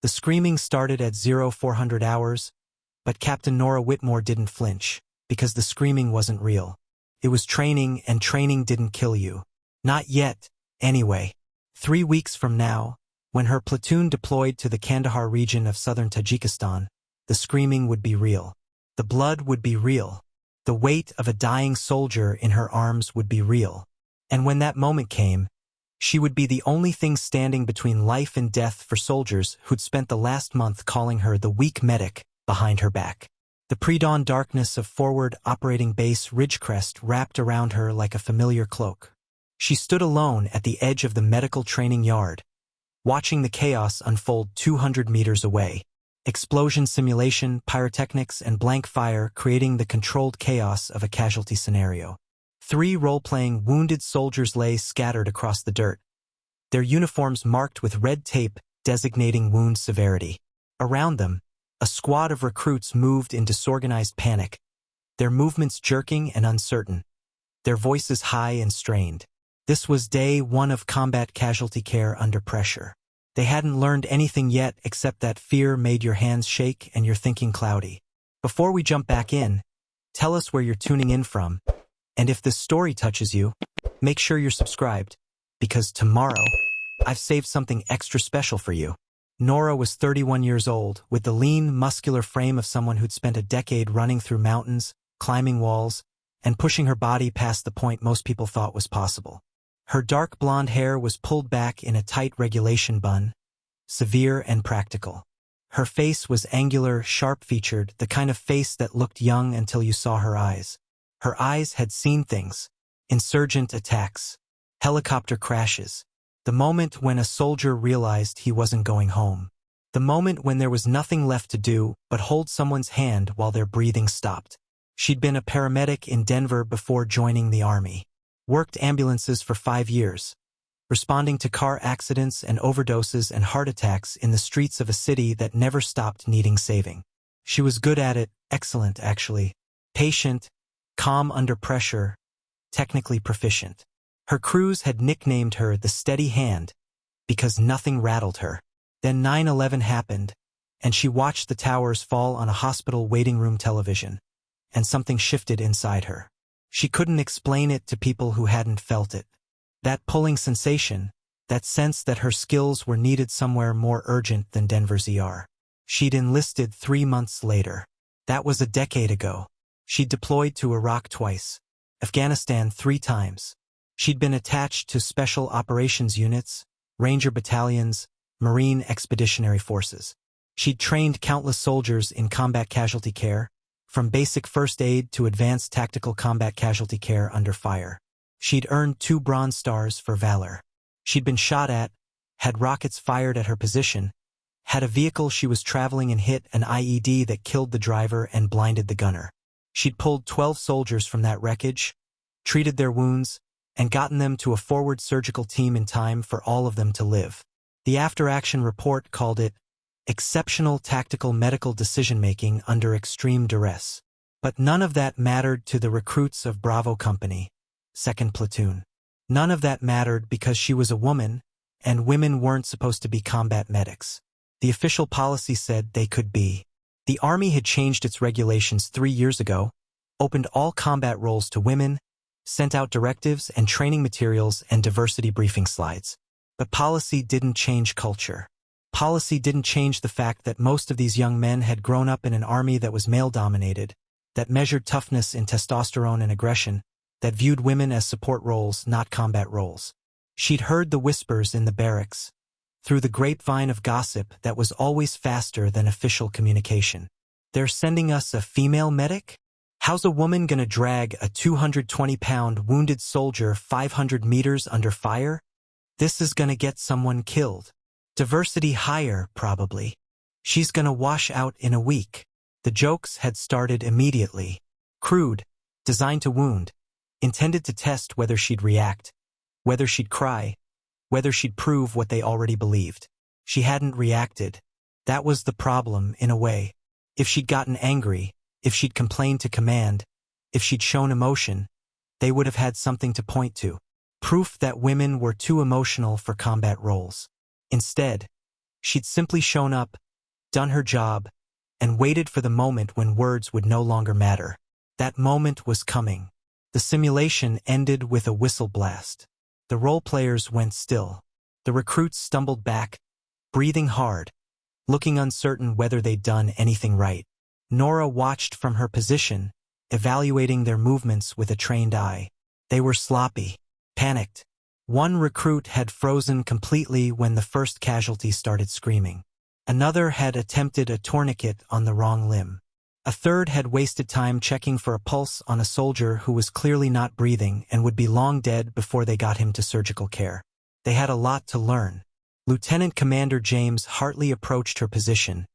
The screaming started at 0400 hours, but Captain Nora Whitmore didn't flinch, because the screaming wasn't real. It was training, and training didn't kill you. Not yet, anyway. 3 weeks from now, when her platoon deployed to the Kandahar region of southern Tajikistan, the screaming would be real. The blood would be real. The weight of a dying soldier in her arms would be real. And when that moment came, she would be the only thing standing between life and death for soldiers who'd spent the last month calling her the weak medic behind her back. The pre-dawn darkness of Forward Operating Base Ridgecrest wrapped around her like a familiar cloak. She stood alone at the edge of the medical training yard, watching the chaos unfold 200 meters away. Explosion simulation, pyrotechnics, and blank fire creating the controlled chaos of a casualty scenario. 3 role-playing wounded soldiers lay scattered across the dirt, their uniforms marked with red tape designating wound severity. Around them, a squad of recruits moved in disorganized panic, their movements jerking and uncertain, their voices high and strained. This was day 1 of Combat Casualty Care under pressure. They hadn't learned anything yet except that fear made your hands shake and your thinking cloudy. Before we jump back in, tell us where you're tuning in from, and if this story touches you, make sure you're subscribed, because tomorrow, I've saved something extra special for you. Nora was 31 years old, with the lean, muscular frame of someone who'd spent a decade running through mountains, climbing walls, and pushing her body past the point most people thought was possible. Her dark blonde hair was pulled back in a tight regulation bun, severe and practical. Her face was angular, sharp-featured, the kind of face that looked young until you saw her eyes. Her eyes had seen things: insurgent attacks, helicopter crashes, the moment when a soldier realized he wasn't going home, the moment when there was nothing left to do but hold someone's hand while their breathing stopped. She'd been a paramedic in Denver before joining the Army. Worked ambulances for 5 years, responding to car accidents and overdoses and heart attacks in the streets of a city that never stopped needing saving. She was good at it, excellent actually, patient, calm under pressure, technically proficient. Her crews had nicknamed her the Steady Hand because nothing rattled her. Then 9/11 happened, and she watched the towers fall on a hospital waiting room television, and something shifted inside her. She couldn't explain it to people who hadn't felt it. That pulling sensation, that sense that her skills were needed somewhere more urgent than Denver's ER. She'd enlisted 3 months later. That was a decade ago. She'd deployed to Iraq twice, Afghanistan 3 times. She'd been attached to Special Operations Units, Ranger Battalions, Marine Expeditionary Forces. She'd trained countless soldiers in Combat Casualty Care, from basic first aid to advanced tactical combat casualty care under fire. She'd earned 2 Bronze Stars for valor. She'd been shot at, had rockets fired at her position, had a vehicle she was traveling in hit an IED that killed the driver and blinded the gunner. She'd pulled 12 soldiers from that wreckage, treated their wounds, and gotten them to a forward surgical team in time for all of them to live. The after-action report called it exceptional tactical medical decision-making under extreme duress. But none of that mattered to the recruits of Bravo Company, 2nd Platoon. None of that mattered because she was a woman, and women weren't supposed to be combat medics. The official policy said they could be. The Army had changed its regulations 3 years ago, opened all combat roles to women, sent out directives and training materials and diversity briefing slides. But policy didn't change culture. Policy didn't change the fact that most of these young men had grown up in an army that was male-dominated, that measured toughness in testosterone and aggression, that viewed women as support roles, not combat roles. She'd heard the whispers in the barracks, through the grapevine of gossip that was always faster than official communication. They're sending us a female medic? How's a woman gonna drag a 220-pound wounded soldier 500 meters under fire? This is gonna get someone killed. Diversity higher, probably. She's gonna wash out in a week. The jokes had started immediately. Crude, designed to wound, intended to test whether she'd react, whether she'd cry, whether she'd prove what they already believed. She hadn't reacted. That was the problem, in a way. If she'd gotten angry, if she'd complained to command, if she'd shown emotion, they would have had something to point to. Proof that women were too emotional for combat roles. Instead, She'd simply shown up, done her job, and waited for the moment when words would no longer matter. That moment was coming. The simulation ended with a whistle blast. The role players went still. The recruits stumbled back, breathing hard, looking uncertain whether they'd done anything right. Nora watched from her position, evaluating their movements with a trained eye. They were sloppy, panicked. One recruit had frozen completely when the first casualty started screaming. Another had attempted a tourniquet on the wrong limb. A third had wasted time checking for a pulse on a soldier who was clearly not breathing and would be long dead before they got him to surgical care. They had a lot to learn. Lieutenant Commander James Hartley approached her position,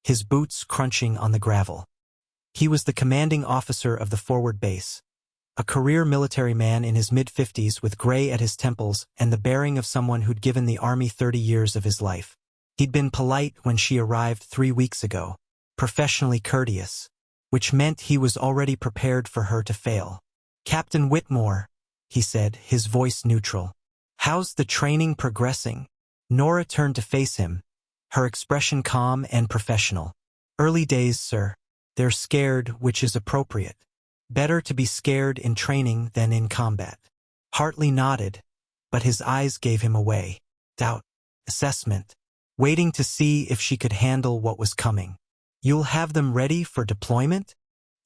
his boots crunching on the gravel. He was the commanding officer of the forward base, a career military man in his mid-50s with gray at his temples and the bearing of someone who'd given the Army 30 years of his life. He'd been polite when she arrived 3 weeks ago, professionally courteous, which meant he was already prepared for her to fail. "Captain Whitmore," he said, his voice neutral. "How's the training progressing?" Nora turned to face him, her expression calm and professional. "Early days, sir. They're scared, which is appropriate. Better to be scared in training than in combat." Hartley nodded, but his eyes gave him away. Doubt. Assessment. Waiting to see if she could handle what was coming. "You'll have them ready for deployment?"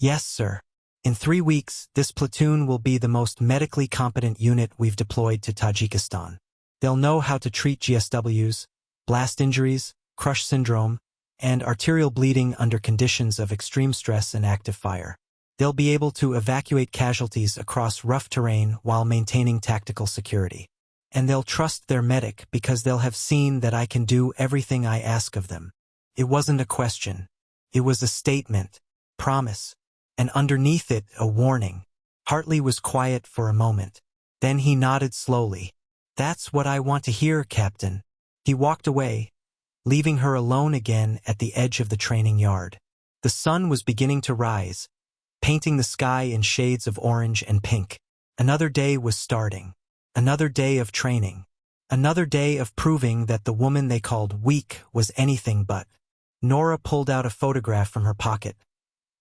"Yes, sir. In 3 weeks, this platoon will be the most medically competent unit we've deployed to Tajikistan. They'll know how to treat GSWs, blast injuries, crush syndrome, and arterial bleeding under conditions of extreme stress and active fire. They'll be able to evacuate casualties across rough terrain while maintaining tactical security. And they'll trust their medic because they'll have seen that I can do everything I ask of them." It wasn't a question. It was a statement, promise, and underneath it a warning. Hartley was quiet for a moment. Then he nodded slowly. "That's what I want to hear, Captain." He walked away, leaving her alone again at the edge of the training yard. The sun was beginning to rise, painting the sky in shades of orange and pink. Another day was starting. Another day of training. Another day of proving that the woman they called weak was anything but. Nora pulled out a photograph from her pocket.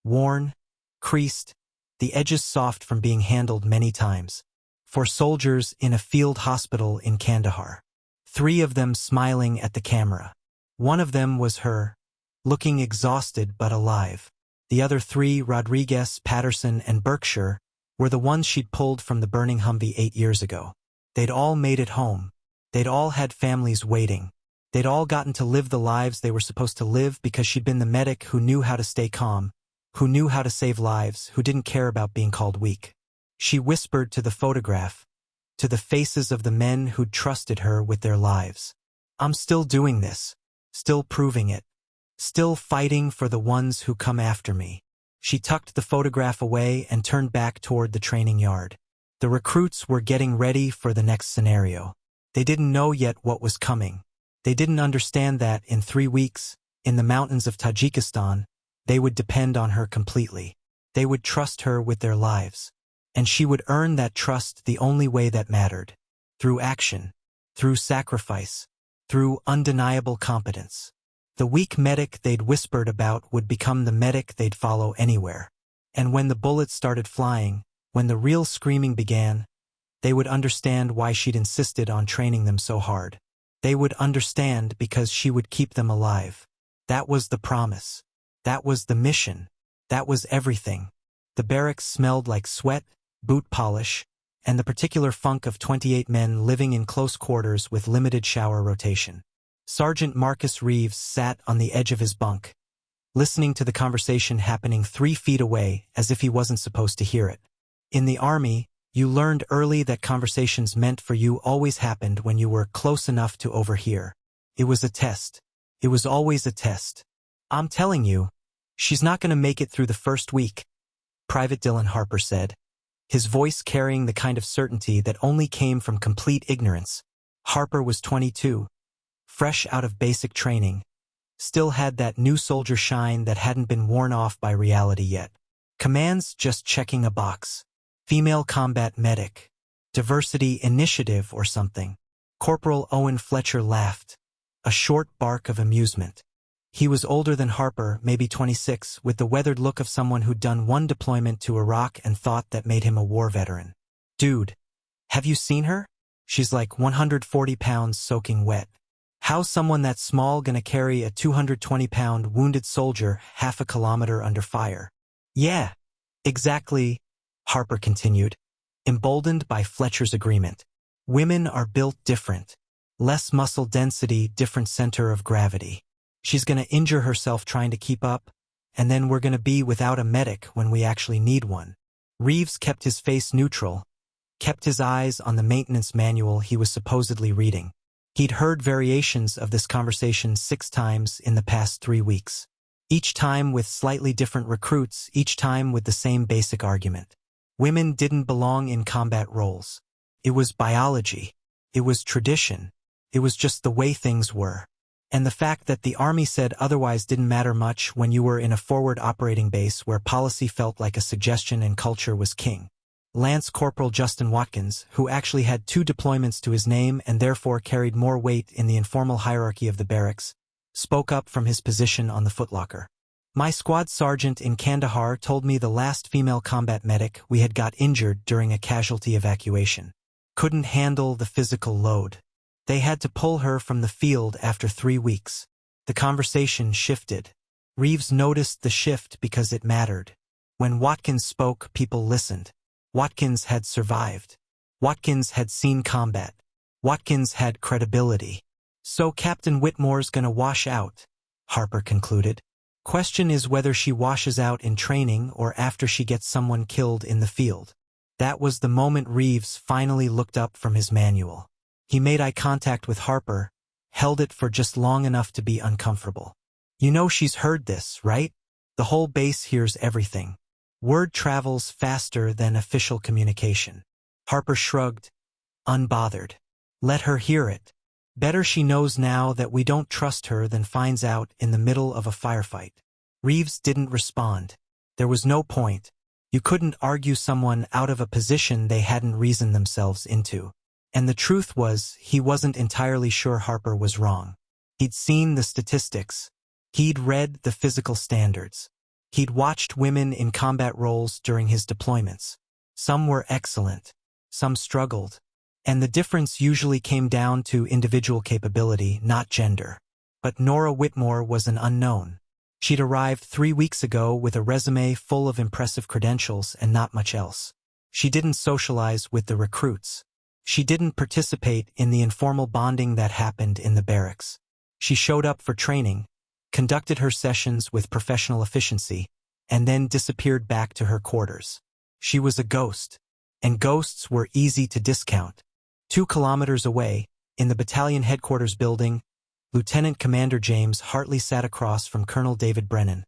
Worn, creased, the edges soft from being handled many times. For soldiers in a field hospital in Kandahar. 3 of them smiling at the camera. One of them was her, looking exhausted but alive. The other 3, Rodriguez, Patterson, and Berkshire, were the ones she'd pulled from the burning Humvee 8 years ago. They'd all made it home. They'd all had families waiting. They'd all gotten to live the lives they were supposed to live because she'd been the medic who knew how to stay calm, who knew how to save lives, who didn't care about being called weak. She whispered to the photograph, to the faces of the men who'd trusted her with their lives. "I'm still doing this, still proving it, still fighting for the ones who come after me." She tucked the photograph away and turned back toward the training yard. The recruits were getting ready for the next scenario. They didn't know yet what was coming. They didn't understand that in 3 weeks, in the mountains of Tajikistan, they would depend on her completely. They would trust her with their lives. And she would earn that trust the only way that mattered. Through action, through sacrifice, through undeniable competence. The weak medic they'd whispered about would become the medic they'd follow anywhere. And when the bullets started flying, when the real screaming began, they would understand why she'd insisted on training them so hard. They would understand because she would keep them alive. That was the promise. That was the mission. That was everything. The barracks smelled like sweat, boot polish, and the particular funk of 28 men living in close quarters with limited shower rotation. Sergeant Marcus Reeves sat on the edge of his bunk, listening to the conversation happening 3 feet away as if he wasn't supposed to hear it. In the Army, you learned early that conversations meant for you always happened when you were close enough to overhear. It was a test. It was always a test. "I'm telling you, she's not going to make it through the first week," Private Dylan Harper said, his voice carrying the kind of certainty that only came from complete ignorance. Harper was 22, fresh out of basic training, still had that new soldier shine that hadn't been worn off by reality yet. Command's just checking a box. Female combat medic. Diversity initiative or something. Corporal Owen Fletcher laughed. a short bark of amusement. He was older than Harper, maybe 26, with the weathered look of someone who'd done one deployment to Iraq and thought that made him a war veteran. Dude, have you seen her? She's like 140 pounds soaking wet. How's someone that small gonna carry a 220-pound wounded soldier half a kilometer under fire? Yeah, exactly, Harper continued, emboldened by Fletcher's agreement. Women are built different. Less muscle density, different center of gravity. She's gonna injure herself trying to keep up, and then we're gonna be without a medic when we actually need one. Reeves kept his face neutral, kept his eyes on the maintenance manual he was supposedly reading. He'd heard variations of this conversation 6 times in the past 3 weeks. Each time with slightly different recruits, each time with the same basic argument. Women didn't belong in combat roles. It was biology. It was tradition. It was just the way things were. And the fact that the Army said otherwise didn't matter much when you were in a forward operating base where policy felt like a suggestion and culture was king. Lance Corporal Justin Watkins, who actually had 2 deployments to his name and therefore carried more weight in the informal hierarchy of the barracks, spoke up from his position on the footlocker. My squad sergeant in Kandahar told me the last female combat medic we had got injured during a casualty evacuation. Couldn't handle the physical load. They had to pull her from the field after 3 weeks. The conversation shifted. Reeves noticed the shift because it mattered. When Watkins spoke, people listened. Watkins had survived. Watkins had seen combat. Watkins had credibility. So Captain Whitmore's gonna wash out, Harper concluded. Question is whether she washes out in training or after she gets someone killed in the field. That was the moment Reeves finally looked up from his manual. He made eye contact with Harper, held it for just long enough to be uncomfortable. You know she's heard this, right? The whole base hears everything. Word travels faster than official communication. Harper shrugged, unbothered. Let her hear it. Better she knows now that we don't trust her than finds out in the middle of a firefight. Reeves didn't respond. There was no point. You couldn't argue someone out of a position they hadn't reasoned themselves into. And the truth was, he wasn't entirely sure Harper was wrong. He'd seen the statistics. He'd read the physical standards. He'd watched women in combat roles during his deployments. Some were excellent. Some struggled. And the difference usually came down to individual capability, not gender. But Nora Whitmore was an unknown. She'd arrived 3 weeks ago with a resume full of impressive credentials and not much else. She didn't socialize with the recruits. She didn't participate in the informal bonding that happened in the barracks. She showed up for training, conducted her sessions with professional efficiency, and then disappeared back to her quarters. She was a ghost, and ghosts were easy to discount. 2 kilometers away, in the battalion headquarters building, Lieutenant Commander James Hartley sat across from Colonel David Brennan,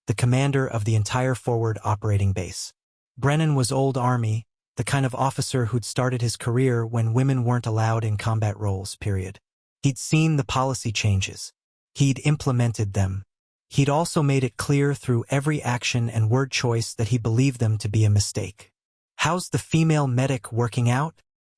the commander of the entire forward operating base. Brennan was old Army, the kind of officer who'd started his career when women weren't allowed in combat roles, period. He'd seen the policy changes. He'd implemented them. He'd also made it clear through every action and word choice that he believed them to be a mistake. How's the female medic working out?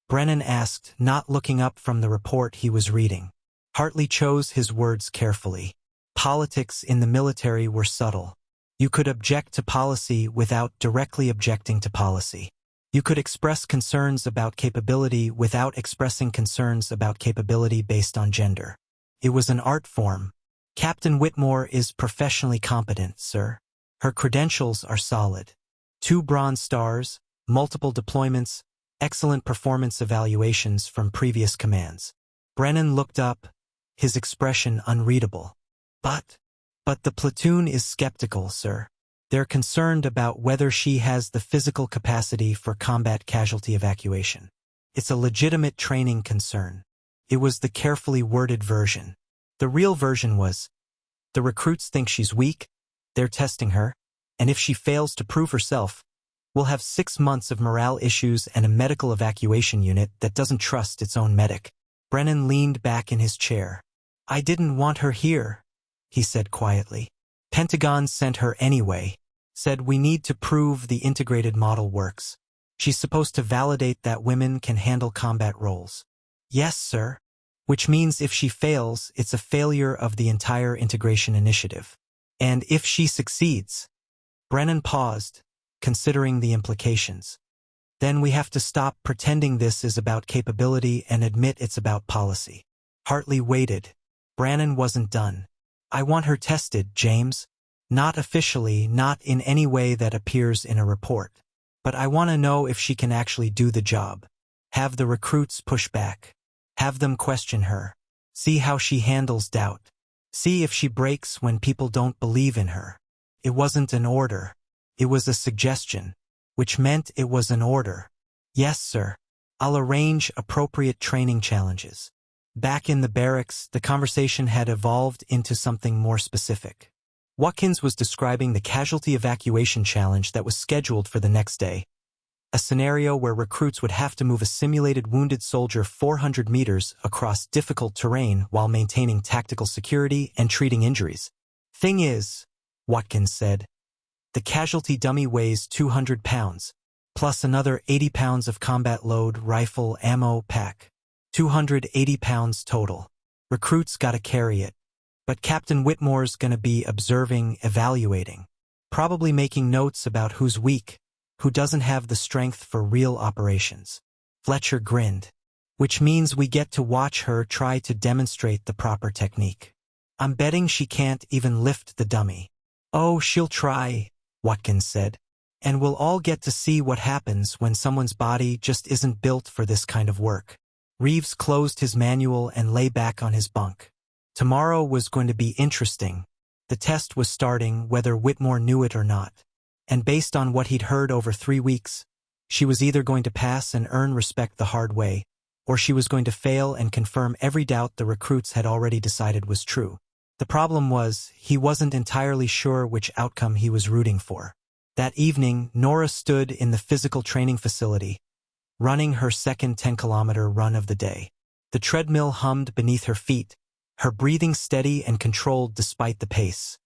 Brennan asked, not looking up from the report he was reading. Hartley chose his words carefully. Politics in the military were subtle. You could object to policy without directly objecting to policy. You could express concerns about capability without expressing concerns about capability based on gender. It was an art form. Captain Whitmore is professionally competent, sir. Her credentials are solid. 2 Bronze Stars, multiple deployments, excellent performance evaluations from previous commands. Brennan looked up, his expression unreadable. But the platoon is skeptical, sir. They're concerned about whether she has the physical capacity for combat casualty evacuation. It's a legitimate training concern. It was the carefully worded version. The real version was, the recruits think she's weak, they're testing her, and if she fails to prove herself, we'll have 6 months of morale issues and a medical evacuation unit that doesn't trust its own medic. Brennan leaned back in his chair. I didn't want her here, he said quietly. Pentagon sent her anyway, said we need to prove the integrated model works. She's supposed to validate that women can handle combat roles. Yes, sir. which means if she fails, it's a failure of the entire integration initiative. And if she succeeds, Brennan paused, considering the implications. Then we have to stop pretending this is about capability and admit it's about policy. Hartley waited. Brannon wasn't done. I want her tested, James. Not officially, not in any way that appears in a report. But I want to know if she can actually do the job. Have the recruits push back. Have them question her. See how she handles doubt. See if she breaks when people don't believe in her. It wasn't an order. It was a suggestion, which meant it was an order. Yes, sir. I'll arrange appropriate training challenges. Back in the barracks, the conversation had evolved into something more specific. Watkins was describing the casualty evacuation challenge that was scheduled for the next day. A scenario where recruits would have to move a simulated wounded soldier 400 meters across difficult terrain while maintaining tactical security and treating injuries. Thing is, Watkins said, the casualty dummy weighs 200 pounds, plus another 80 pounds of combat load rifle ammo pack. 280 pounds total. Recruits gotta carry it. But Captain Whitmore's gonna be observing, evaluating, probably making notes about who's weak, who doesn't have the strength for real operations. Fletcher grinned. Which means we get to watch her try to demonstrate the proper technique. I'm betting she can't even lift the dummy. Oh, she'll try, Watkins said. And we'll all get to see what happens when someone's body just isn't built for this kind of work. Reeves closed his manual and lay back on his bunk. Tomorrow was going to be interesting. The test was starting whether Whitmore knew it or not. And based on what he'd heard over 3 weeks, she was either going to pass and earn respect the hard way, or she was going to fail and confirm every doubt the recruits had already decided was true. The problem was, he wasn't entirely sure which outcome he was rooting for. That evening, Nora stood in the physical training facility, running her second 10-kilometer run of the day. The treadmill hummed beneath her feet, her breathing steady and controlled despite the pace.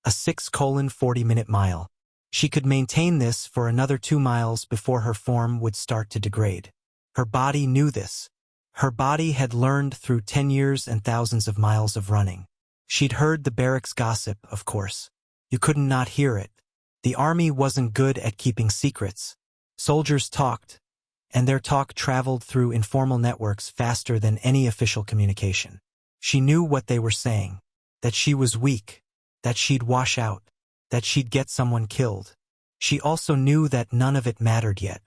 A 6:40-minute mile. She could maintain this for another 2 miles before her form would start to degrade. Her body knew this. Her body had learned through 10 years and thousands of miles of running. She'd heard the barracks gossip, of course. You couldn't not hear it. The army wasn't good at keeping secrets. Soldiers talked, and their talk traveled through informal networks faster than any official communication. She knew what they were saying, that she was weak, that she'd wash out, that she'd get someone killed. She also knew that none of it mattered yet.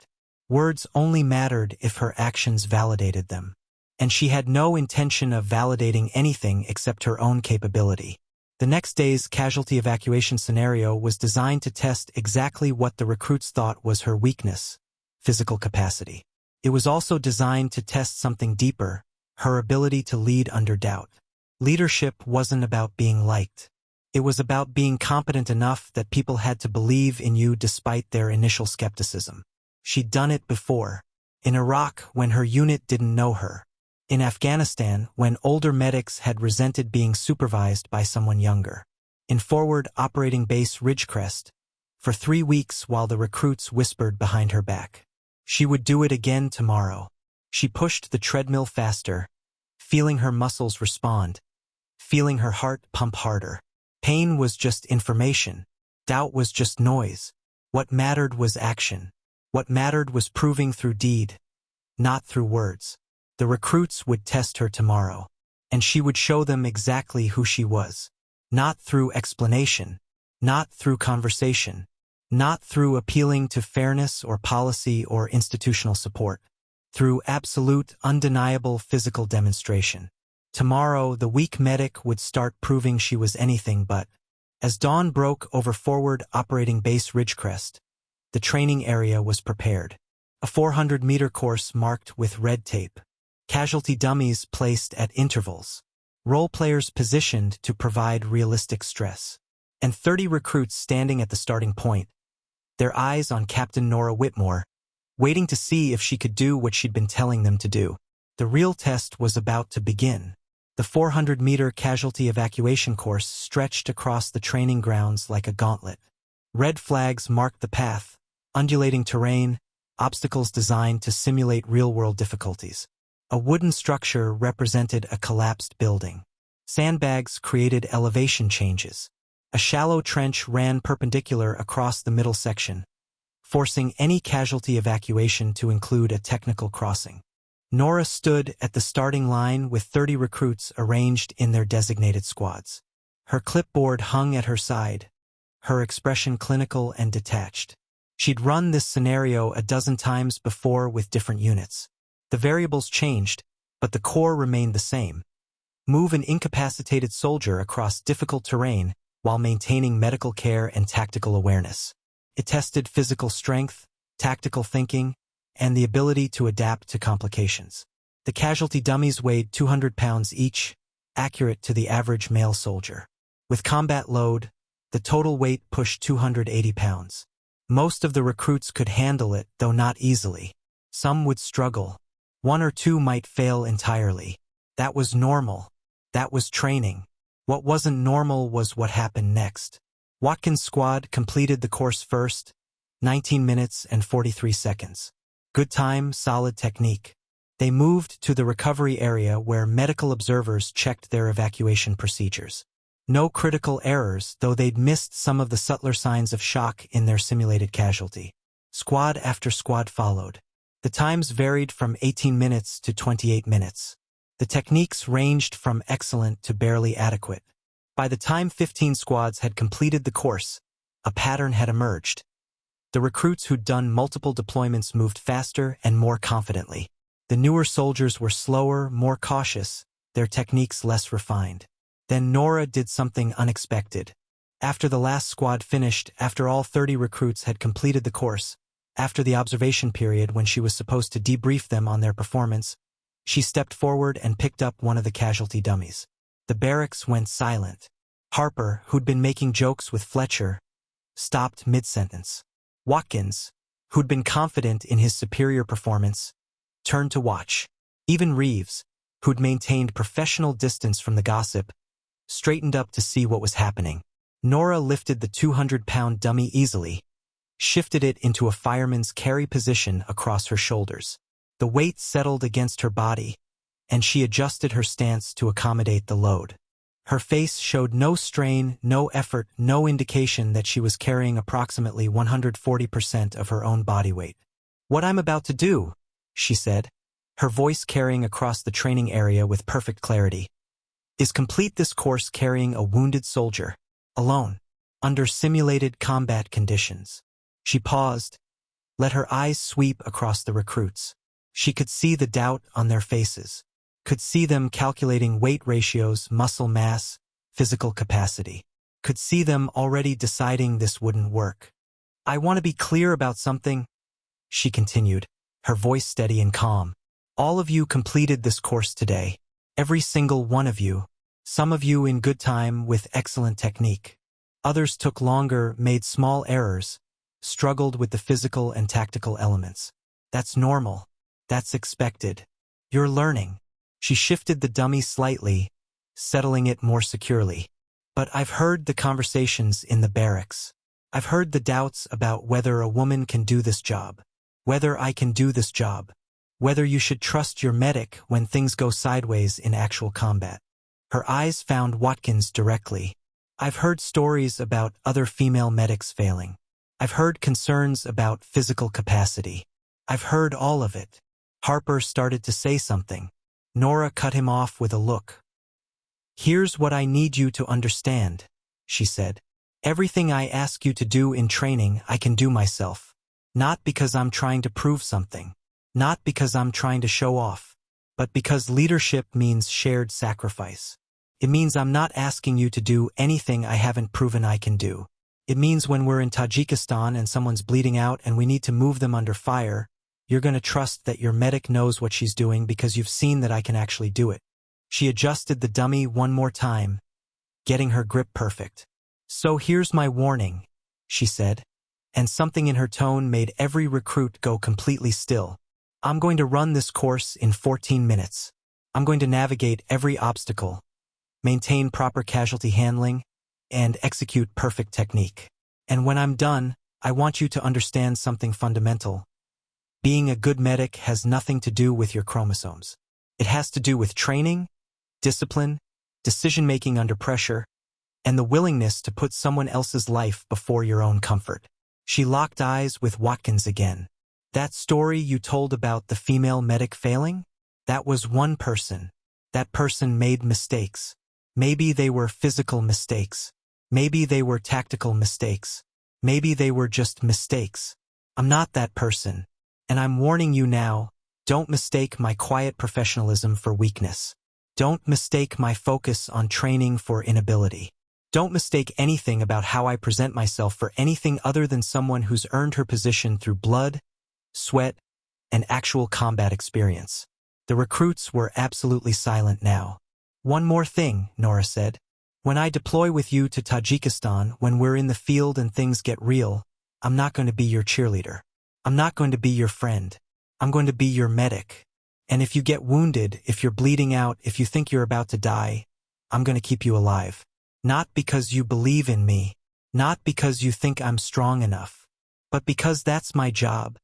Words only mattered if her actions validated them. And she had no intention of validating anything except her own capability. The next day's casualty evacuation scenario was designed to test exactly what the recruits thought was her weakness: physical capacity. It was also designed to test something deeper: her ability to lead under doubt. Leadership wasn't about being liked. It was about being competent enough that people had to believe in you despite their initial skepticism. She'd done it before. In Iraq, when her unit didn't know her. In Afghanistan, when older medics had resented being supervised by someone younger. In Forward Operating Base Ridgecrest, for 3 weeks while the recruits whispered behind her back. She would do it again tomorrow. She pushed the treadmill faster, feeling her muscles respond, feeling her heart pump harder. Pain was just information. Doubt was just noise. What mattered was action. What mattered was proving through deed, not through words. The recruits would test her tomorrow, and she would show them exactly who she was. Not through explanation, not through conversation, not through appealing to fairness or policy or institutional support. Through absolute, undeniable physical demonstration. Tomorrow, the weak medic would start proving she was anything but. As dawn broke over Forward Operating Base Ridgecrest, the training area was prepared. A 400-meter course marked with red tape. Casualty dummies placed at intervals. Role players positioned to provide realistic stress. And 30 recruits standing at the starting point, their eyes on Captain Nora Whitmore, waiting to see if she could do what she'd been telling them to do. The real test was about to begin. The 400-meter casualty evacuation course stretched across the training grounds like a gauntlet. Red flags marked the path, undulating terrain, obstacles designed to simulate real-world difficulties. A wooden structure represented a collapsed building. Sandbags created elevation changes. A shallow trench ran perpendicular across the middle section, forcing any casualty evacuation to include a technical crossing. Nora stood at the starting line with 30 recruits arranged in their designated squads. Her clipboard hung at her side, her expression clinical and detached. She'd run this scenario a dozen times before with different units. The variables changed, but the core remained the same. Move an incapacitated soldier across difficult terrain while maintaining medical care and tactical awareness. It tested physical strength, tactical thinking, and the ability to adapt to complications. The casualty dummies weighed 200 pounds each, accurate to the average male soldier. With combat load, the total weight pushed 280 pounds. Most of the recruits could handle it, though not easily. Some would struggle. One or two might fail entirely. That was normal. That was training. What wasn't normal was what happened next. Watkins' squad completed the course first, 19 minutes and 43 seconds. Good time, solid technique. They moved to the recovery area where medical observers checked their evacuation procedures. No critical errors, though they'd missed some of the subtler signs of shock in their simulated casualty. Squad after squad followed. The times varied from 18 minutes to 28 minutes. The techniques ranged from excellent to barely adequate. By the time 15 squads had completed the course, a pattern had emerged. The recruits who'd done multiple deployments moved faster and more confidently. The newer soldiers were slower, more cautious, their techniques less refined. Then Nora did something unexpected. After the last squad finished, after all 30 recruits had completed the course, after the observation period when she was supposed to debrief them on their performance, she stepped forward and picked up one of the casualty dummies. The barracks went silent. Harper, who'd been making jokes with Fletcher, stopped mid-sentence. Watkins, who'd been confident in his superior performance, turned to watch. Even Reeves, who'd maintained professional distance from the gossip, straightened up to see what was happening. Nora lifted the 200-pound dummy easily, shifted it into a fireman's carry position across her shoulders. The weight settled against her body, and she adjusted her stance to accommodate the load. Her face showed no strain, no effort, no indication that she was carrying approximately 140% of her own body weight. "What I'm about to do," she said, her voice carrying across the training area with perfect clarity, "is complete this course carrying a wounded soldier, alone, under simulated combat conditions." She paused, let her eyes sweep across the recruits. She could see the doubt on their faces, could see them calculating weight ratios, muscle mass, physical capacity, could see them already deciding this wouldn't work. "I want to be clear about something," she continued, her voice steady and calm. "All of you completed this course today. Every single one of you. Some of you in good time with excellent technique. Others took longer, made small errors, struggled with the physical and tactical elements. That's normal. That's expected. You're learning." She shifted the dummy slightly, settling it more securely. "But I've heard the conversations in the barracks. I've heard the doubts about whether a woman can do this job, whether I can do this job, whether you should trust your medic when things go sideways in actual combat." Her eyes found Watkins directly. "I've heard stories about other female medics failing. I've heard concerns about physical capacity. I've heard all of it." Harper started to say something. Nora cut him off with a look. "Here's what I need you to understand," she said. "Everything I ask you to do in training I can do myself. Not because I'm trying to prove something. Not because I'm trying to show off. But because leadership means shared sacrifice. It means I'm not asking you to do anything I haven't proven I can do. It means when we're in Tajikistan and someone's bleeding out and we need to move them under fire, you're going to trust that your medic knows what she's doing because you've seen that I can actually do it." She adjusted the dummy one more time, getting her grip perfect. "So here's my warning," she said, and something in her tone made every recruit go completely still. "I'm going to run this course in 14 minutes. I'm going to navigate every obstacle, maintain proper casualty handling, and execute perfect technique. And when I'm done, I want you to understand something fundamental. Being a good medic has nothing to do with your chromosomes. It has to do with training, discipline, decision-making under pressure, and the willingness to put someone else's life before your own comfort. She locked eyes with Watkins again. That story you told about the female medic failing? That was one person. That person made mistakes. Maybe they were physical mistakes. Maybe they were tactical mistakes. Maybe they were just mistakes. I'm not that person. And I'm warning you now, don't mistake my quiet professionalism for weakness. Don't mistake my focus on training for inability. Don't mistake anything about how I present myself for anything other than someone who's earned her position through blood, sweat, and actual combat experience. The recruits were absolutely silent now. One more thing, Nora said. When I deploy with you to Tajikistan, when we're in the field and things get real, I'm not going to be your cheerleader. I'm not going to be your friend. I'm going to be your medic. And if you get wounded, if you're bleeding out, if you think you're about to die, I'm going to keep you alive. Not because you believe in me, not because you think I'm strong enough, but because that's my job,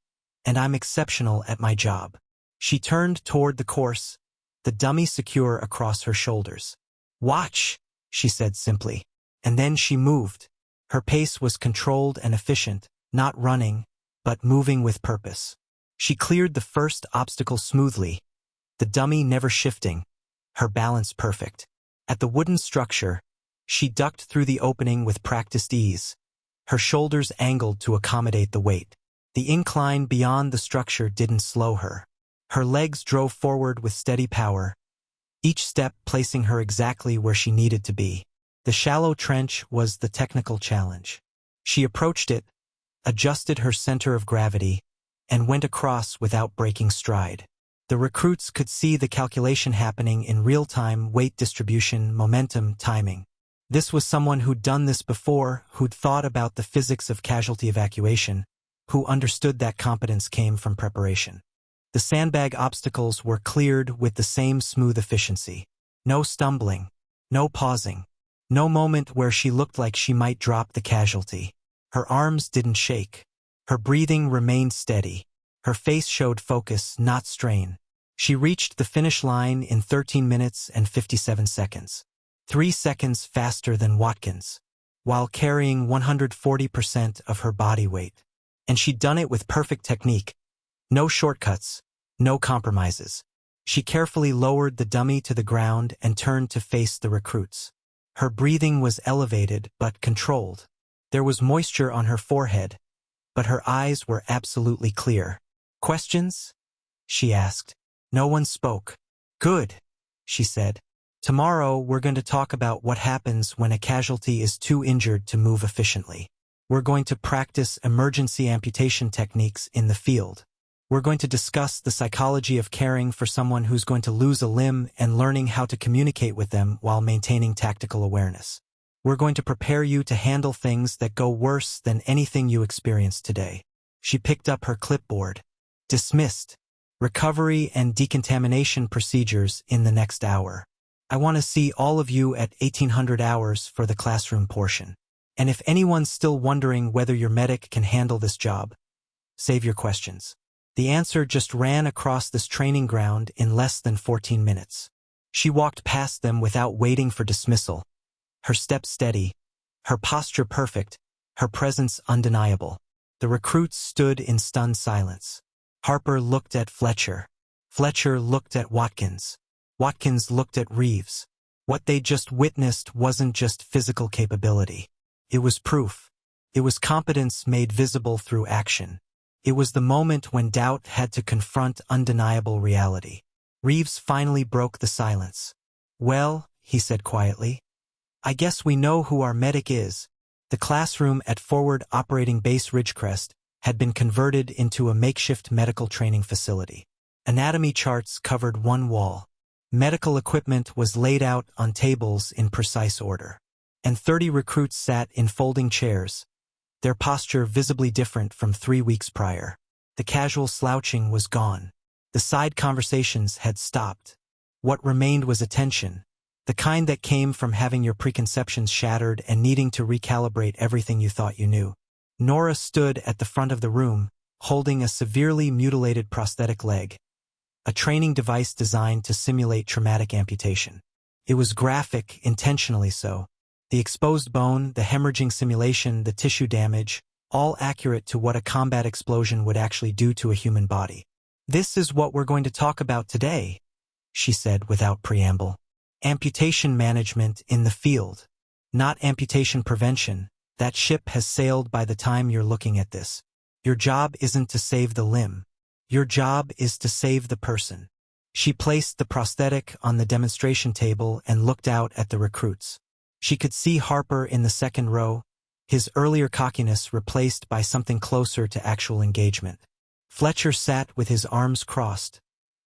and I'm exceptional at my job. She turned toward the course, the dummy secure across her shoulders. Watch, she said simply. And then she moved. Her pace was controlled and efficient, not running, but moving with purpose. She cleared the first obstacle smoothly, the dummy never shifting, her balance perfect. At the wooden structure, she ducked through the opening with practiced ease, her shoulders angled to accommodate the weight. The incline beyond the structure didn't slow her. Her legs drove forward with steady power, each step placing her exactly where she needed to be. The shallow trench was the technical challenge. She approached it, adjusted her center of gravity, and went across without breaking stride. The recruits could see the calculation happening in real-time: weight distribution, momentum, timing. This was someone who'd done this before, who'd thought about the physics of casualty evacuation, who understood that competence came from preparation. The sandbag obstacles were cleared with the same smooth efficiency. No stumbling, no pausing, no moment where she looked like she might drop the casualty. Her arms didn't shake. Her breathing remained steady. Her face showed focus, not strain. She reached the finish line in 13 minutes and 57 seconds. 3 seconds faster than Watkins, while carrying 140% of her body weight. And she'd done it with perfect technique. No shortcuts, no compromises. She carefully lowered the dummy to the ground and turned to face the recruits. Her breathing was elevated but controlled. There was moisture on her forehead, but her eyes were absolutely clear. "Questions?" she asked. No one spoke. "Good," she said. "Tomorrow we're going to talk about what happens when a casualty is too injured to move efficiently. We're going to practice emergency amputation techniques in the field. We're going to discuss the psychology of caring for someone who's going to lose a limb and learning how to communicate with them while maintaining tactical awareness. We're going to prepare you to handle things that go worse than anything you experienced today." She picked up her clipboard. "Dismissed. Recovery and decontamination procedures in the next hour. I want to see all of you at 1800 hours for the classroom portion. And if anyone's still wondering whether your medic can handle this job, save your questions." The answer just ran across this training ground in less than 14 minutes. She walked past them without waiting for dismissal, her step steady, her posture perfect, her presence undeniable. The recruits stood in stunned silence. Harper looked at Fletcher. Fletcher looked at Watkins. Watkins looked at Reeves. What they just witnessed wasn't just physical capability. It was proof. It was competence made visible through action. It was the moment when doubt had to confront undeniable reality. Reeves finally broke the silence. "Well," he said quietly, "I guess we know who our medic is." The classroom at Forward Operating Base Ridgecrest had been converted into a makeshift medical training facility. Anatomy charts covered one wall. Medical equipment was laid out on tables in precise order. And 30 recruits sat in folding chairs, their posture visibly different from 3 weeks prior. The casual slouching was gone. The side conversations had stopped. What remained was attention, the kind that came from having your preconceptions shattered and needing to recalibrate everything you thought you knew. Nora stood at the front of the room, holding a severely mutilated prosthetic leg, a training device designed to simulate traumatic amputation. It was graphic, intentionally so. The exposed bone, the hemorrhaging simulation, the tissue damage, all accurate to what a combat explosion would actually do to a human body. "This is what we're going to talk about today," she said without preamble. "Amputation management in the field. Not amputation prevention. That ship has sailed by the time you're looking at this. Your job isn't to save the limb. Your job is to save the person." She placed the prosthetic on the demonstration table and looked out at the recruits. She could see Harper in the second row, his earlier cockiness replaced by something closer to actual engagement. Fletcher sat with his arms crossed,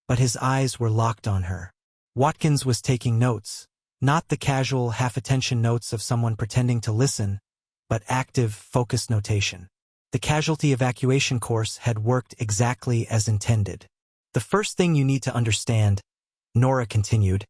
but his eyes were locked on her. Watkins was taking notes, not the casual half-attention notes of someone pretending to listen, but active, focused notation. The casualty evacuation course had worked exactly as intended. "The first thing you need to understand," Nora continued,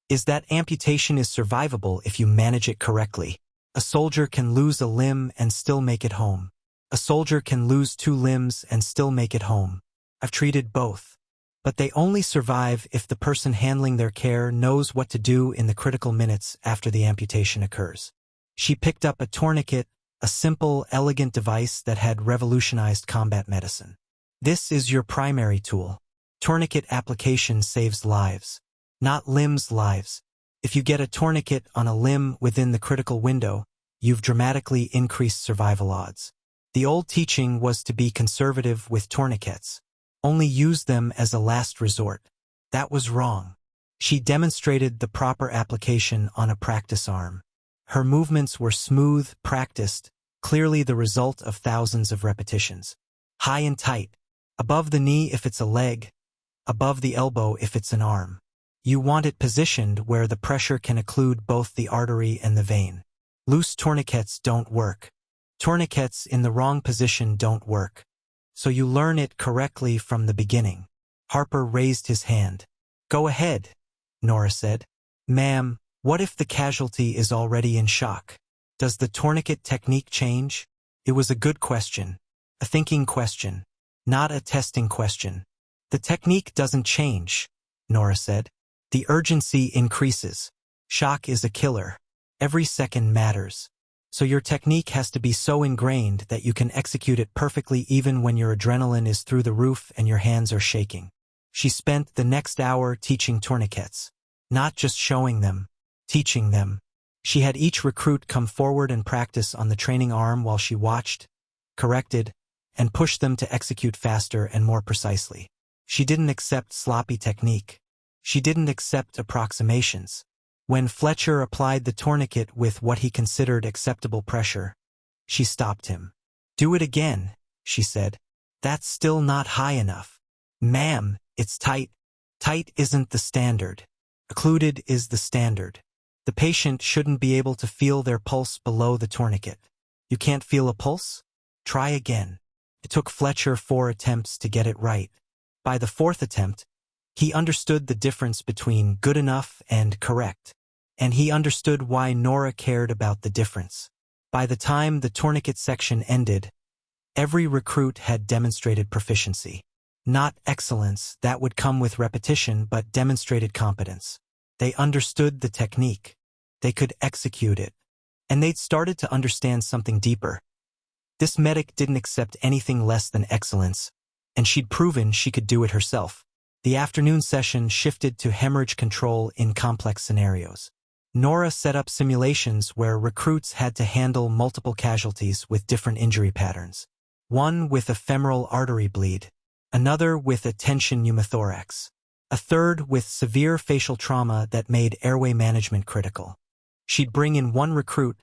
"is that amputation is survivable if you manage it correctly. A soldier can lose a limb and still make it home. A soldier can lose 2 limbs and still make it home. I've treated both. But they only survive if the person handling their care knows what to do in the critical minutes after the amputation occurs." She picked up a tourniquet, a simple, elegant device that had revolutionized combat medicine. "This is your primary tool. Tourniquet application saves lives, not limbs' lives. If you get a tourniquet on a limb within the critical window, you've dramatically increased survival odds. The old teaching was to be conservative with tourniquets. Only use them as a last resort. That was wrong." She demonstrated the proper application on a practice arm. Her movements were smooth, practiced, clearly the result of thousands of repetitions. High and tight. Above the knee if it's a leg. Above the elbow if it's an arm. You want it positioned where the pressure can occlude both the artery and the vein. Loose tourniquets don't work. Tourniquets in the wrong position don't work. So you learn it correctly from the beginning. Harper raised his hand. "Go ahead," Nora said. "Ma'am, what if the casualty is already in shock? Does the tourniquet technique change?" It was a good question. A thinking question. Not a testing question. "The technique doesn't change," Nora said. "The urgency increases. Shock is a killer. Every second matters. So your technique has to be so ingrained that you can execute it perfectly even when your adrenaline is through the roof and your hands are shaking." She spent the next hour teaching tourniquets. Not just showing them, teaching them. She had each recruit come forward and practice on the training arm while she watched, corrected, and pushed them to execute faster and more precisely. She didn't accept sloppy technique. She didn't accept approximations. When Fletcher applied the tourniquet with what he considered acceptable pressure, she stopped him. "Do it again," she said. "That's still not high enough." "Ma'am, it's tight." "Tight isn't the standard. Occluded is the standard. The patient shouldn't be able to feel their pulse below the tourniquet." "You can't feel a pulse? Try again." It took Fletcher 4 attempts to get it right. By the 4th attempt, he understood the difference between good enough and correct. And he understood why Nora cared about the difference. By the time the tourniquet section ended, every recruit had demonstrated proficiency. Not excellence, that would come with repetition, but demonstrated competence. They understood the technique. They could execute it. And they'd started to understand something deeper. This medic didn't accept anything less than excellence, and she'd proven she could do it herself. The afternoon session shifted to hemorrhage control in complex scenarios. Nora set up simulations where recruits had to handle multiple casualties with different injury patterns. One with a femoral artery bleed, another with a tension pneumothorax, a third with severe facial trauma that made airway management critical. She'd bring in one recruit,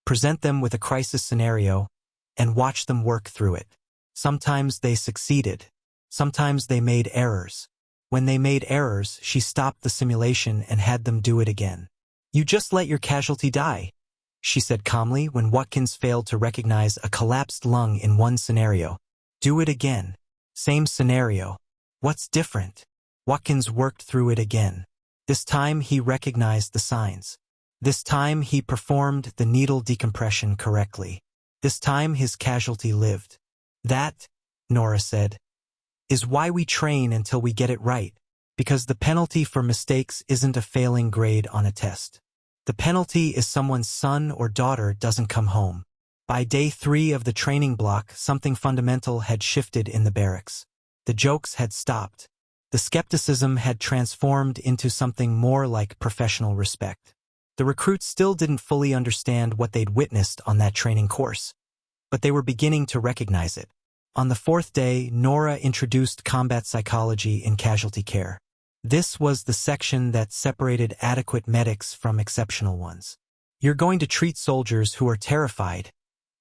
present them with a crisis scenario, and watch them work through it. Sometimes they succeeded. Sometimes they made errors. When they made errors, she stopped the simulation and had them do it again. "You just let your casualty die," she said calmly when Watkins failed to recognize a collapsed lung in one scenario. "Do it again. Same scenario. What's different?" Watkins worked through it again. This time he recognized the signs. This time he performed the needle decompression correctly. This time his casualty lived. "That," Nora said, "is why we train until we get it right. Because the penalty for mistakes isn't a failing grade on a test. The penalty is someone's son or daughter doesn't come home. By day 3 of the training block, something fundamental had shifted in the barracks. The jokes had stopped. The skepticism had transformed into something more like professional respect. The recruits still didn't fully understand what they'd witnessed on that training course, but they were beginning to recognize it. On the 4th day, Nora introduced combat psychology in casualty care. This was the section that separated adequate medics from exceptional ones. You're going to treat soldiers who are terrified,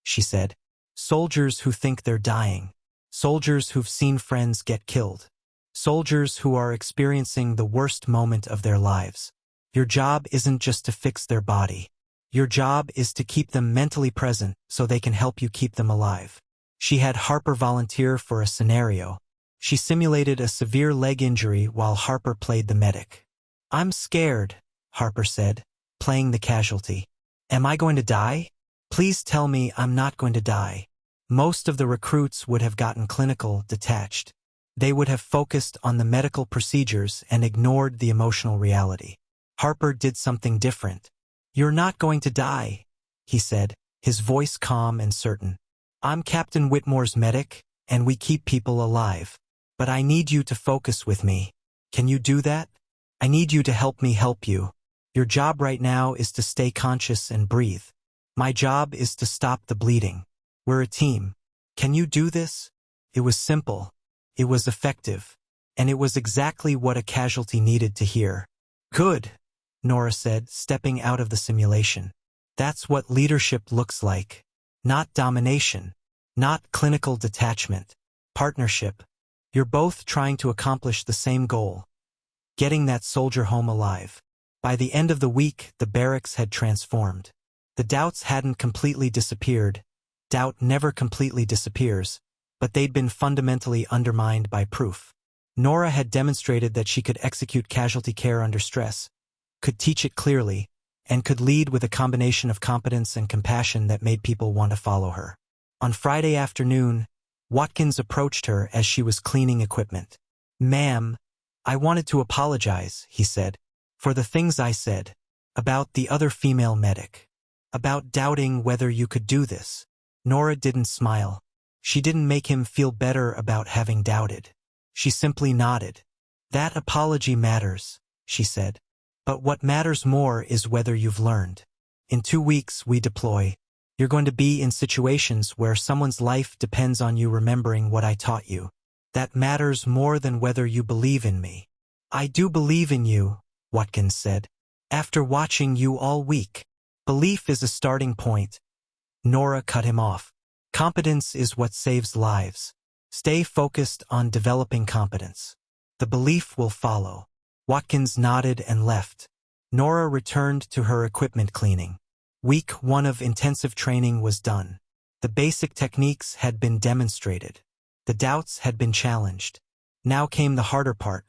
she said. Soldiers who think they're dying. Soldiers who've seen friends get killed. Soldiers who are experiencing the worst moment of their lives. Your job isn't just to fix their body. Your job is to keep them mentally present so they can help you keep them alive. She had Harper volunteer for a scenario. She simulated a severe leg injury while Harper played the medic. "I'm scared," Harper said, playing the casualty. "Am I going to die? Please tell me I'm not going to die." Most of the recruits would have gotten clinical, detached. They would have focused on the medical procedures and ignored the emotional reality. Harper did something different. "You're not going to die," he said, his voice calm and certain. "I'm Captain Whitmore's medic, and we keep people alive. But I need you to focus with me. Can you do that? I need you to help me help you. Your job right now is to stay conscious and breathe. My job is to stop the bleeding. We're a team. Can you do this?" It was simple. It was effective. And it was exactly what a casualty needed to hear. "Good," Nora said, stepping out of the simulation. "That's what leadership looks like. Not domination. Not clinical detachment. Partnership. You're both trying to accomplish the same goal. Getting that soldier home alive." By the end of the week, the barracks had transformed. The doubts hadn't completely disappeared. Doubt never completely disappears, but they'd been fundamentally undermined by proof. Nora had demonstrated that she could execute casualty care under stress, could teach it clearly, and could lead with a combination of competence and compassion that made people want to follow her. On Friday afternoon, Watkins approached her as she was cleaning equipment. "Ma'am, I wanted to apologize," he said, "for the things I said. About the other female medic. About doubting whether you could do this." Nora didn't smile. She didn't make him feel better about having doubted. She simply nodded. "That apology matters," she said. "But what matters more is whether you've learned. In 2 weeks, we deploy. You're going to be in situations where someone's life depends on you remembering what I taught you. That matters more than whether you believe in me." "I do believe in you," Watkins said. "After watching you all week." "Belief is a starting point." Nora cut him off. "Competence is what saves lives. Stay focused on developing competence. The belief will follow." Watkins nodded and left. Nora returned to her equipment cleaning. Week 1 of intensive training was done. The basic techniques had been demonstrated. The doubts had been challenged. Now came the harder part,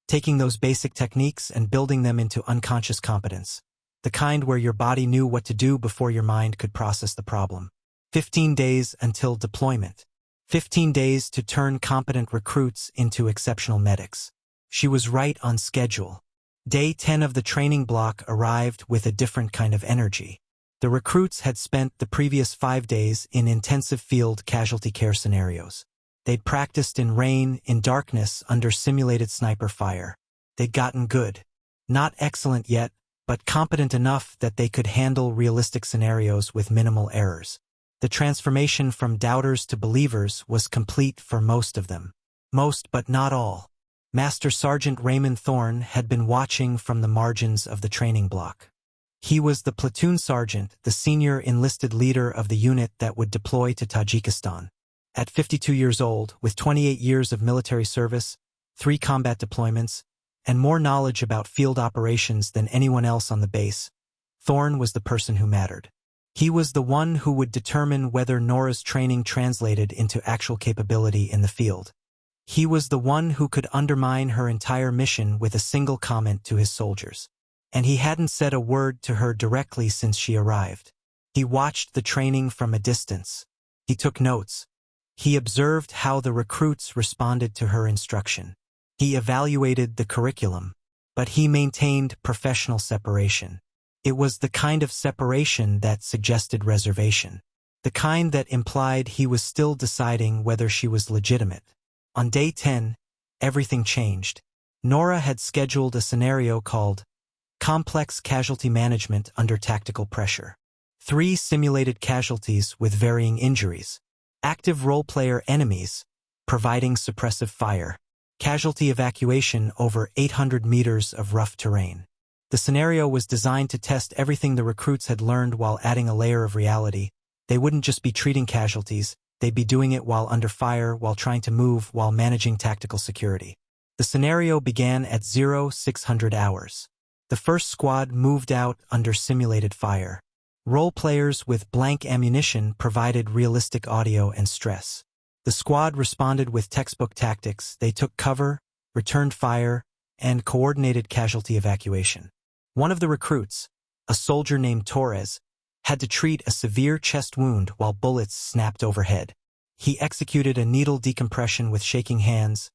taking those basic techniques and building them into unconscious competence, the kind where your body knew what to do before your mind could process the problem. 15 days until deployment. 15 days to turn competent recruits into exceptional medics. She was right on schedule. Day 10 of the training block arrived with a different kind of energy. The recruits had spent the previous 5 days in intensive field casualty care scenarios. They'd practiced in rain, in darkness, under simulated sniper fire. They'd gotten good. Not excellent yet, but competent enough that they could handle realistic scenarios with minimal errors. The transformation from doubters to believers was complete for most of them. Most but not all. Master Sergeant Raymond Thorne had been watching from the margins of the training block. He was the platoon sergeant, the senior enlisted leader of the unit that would deploy to Tajikistan. At 52 years old, with 28 years of military service, 3 combat deployments, and more knowledge about field operations than anyone else on the base, Thorne was the person who mattered. He was the one who would determine whether Nora's training translated into actual capability in the field. He was the one who could undermine her entire mission with a single comment to his soldiers. And he hadn't said a word to her directly since she arrived. He watched the training from a distance. He took notes. He observed how the recruits responded to her instruction. He evaluated the curriculum, but he maintained professional separation. It was the kind of separation that suggested reservation, the kind that implied he was still deciding whether she was legitimate. On day 10, everything changed. Nora had scheduled a scenario called Complex Casualty Management Under Tactical Pressure. 3 simulated casualties with varying injuries. Active role-player enemies, providing suppressive fire. Casualty evacuation over 800 meters of rough terrain. The scenario was designed to test everything the recruits had learned while adding a layer of reality. They wouldn't just be treating casualties, they'd be doing it while under fire, while trying to move, while managing tactical security. The scenario began at 0600 hours. The first squad moved out under simulated fire. Role players with blank ammunition provided realistic audio and stress. The squad responded with textbook tactics. They took cover, returned fire, and coordinated casualty evacuation. One of the recruits, a soldier named Torres, had to treat a severe chest wound while bullets snapped overhead. He executed a needle decompression with shaking hands,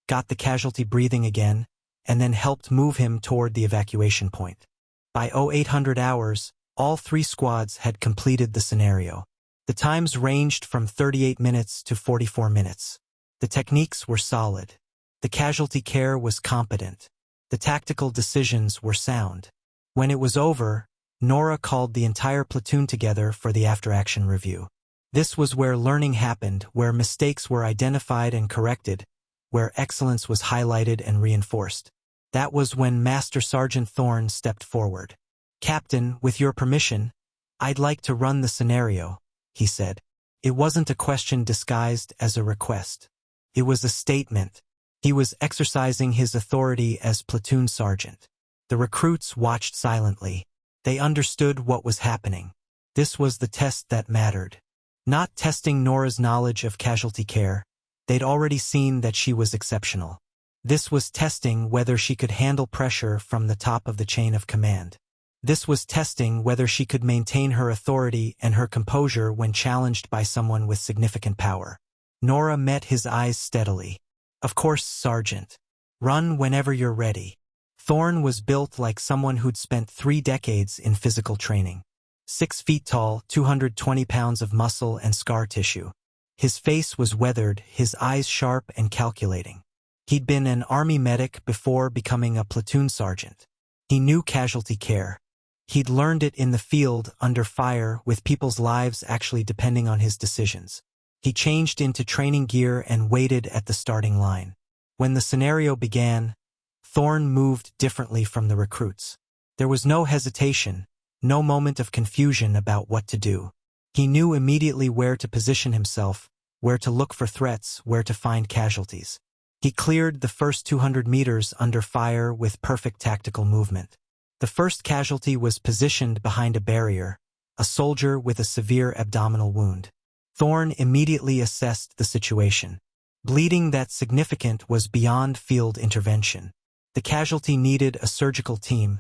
got the casualty breathing again, and then helped move him toward the evacuation point. By 0800 hours, all 3 squads had completed the scenario. The times ranged from 38 minutes to 44 minutes. The techniques were solid. The casualty care was competent. The tactical decisions were sound. When it was over, Nora called the entire platoon together for the after-action review. This was where learning happened, where mistakes were identified and corrected, where excellence was highlighted and reinforced. That was when Master Sergeant Thorne stepped forward. "Captain, with your permission, I'd like to run the scenario," he said. It wasn't a question disguised as a request. It was a statement. He was exercising his authority as platoon sergeant. The recruits watched silently. They understood what was happening. This was the test that mattered. Not testing Nora's knowledge of casualty care. They'd already seen that she was exceptional. This was testing whether she could handle pressure from the top of the chain of command. This was testing whether she could maintain her authority and her composure when challenged by someone with significant power. Nora met his eyes steadily. "Of course, Sergeant. Run whenever you're ready." Thorne was built like someone who'd spent 3 decades in physical training. 6 feet tall, 220 pounds of muscle and scar tissue. His face was weathered, his eyes sharp and calculating. He'd been an army medic before becoming a platoon sergeant. He knew casualty care. He'd learned it in the field, under fire, with people's lives actually depending on his decisions. He changed into training gear and waited at the starting line. When the scenario began, Thorne moved differently from the recruits. There was no hesitation, no moment of confusion about what to do. He knew immediately where to position himself, where to look for threats, where to find casualties. He cleared the first 200 meters under fire with perfect tactical movement. The first casualty was positioned behind a barrier, a soldier with a severe abdominal wound. Thorne immediately assessed the situation. Bleeding that significant was beyond field intervention. The casualty needed a surgical team,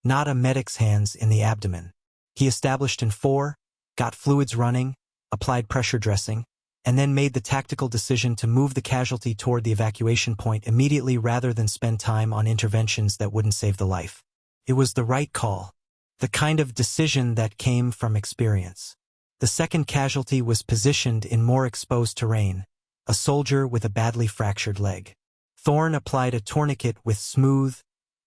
not a medic's hands in the abdomen. He established in 4, got fluids running, applied pressure dressing, and then made the tactical decision to move the casualty toward the evacuation point immediately rather than spend time on interventions that wouldn't save the life. It was the right call, the kind of decision that came from experience. The second casualty was positioned in more exposed terrain, a soldier with a badly fractured leg. Thorne applied a tourniquet with smooth,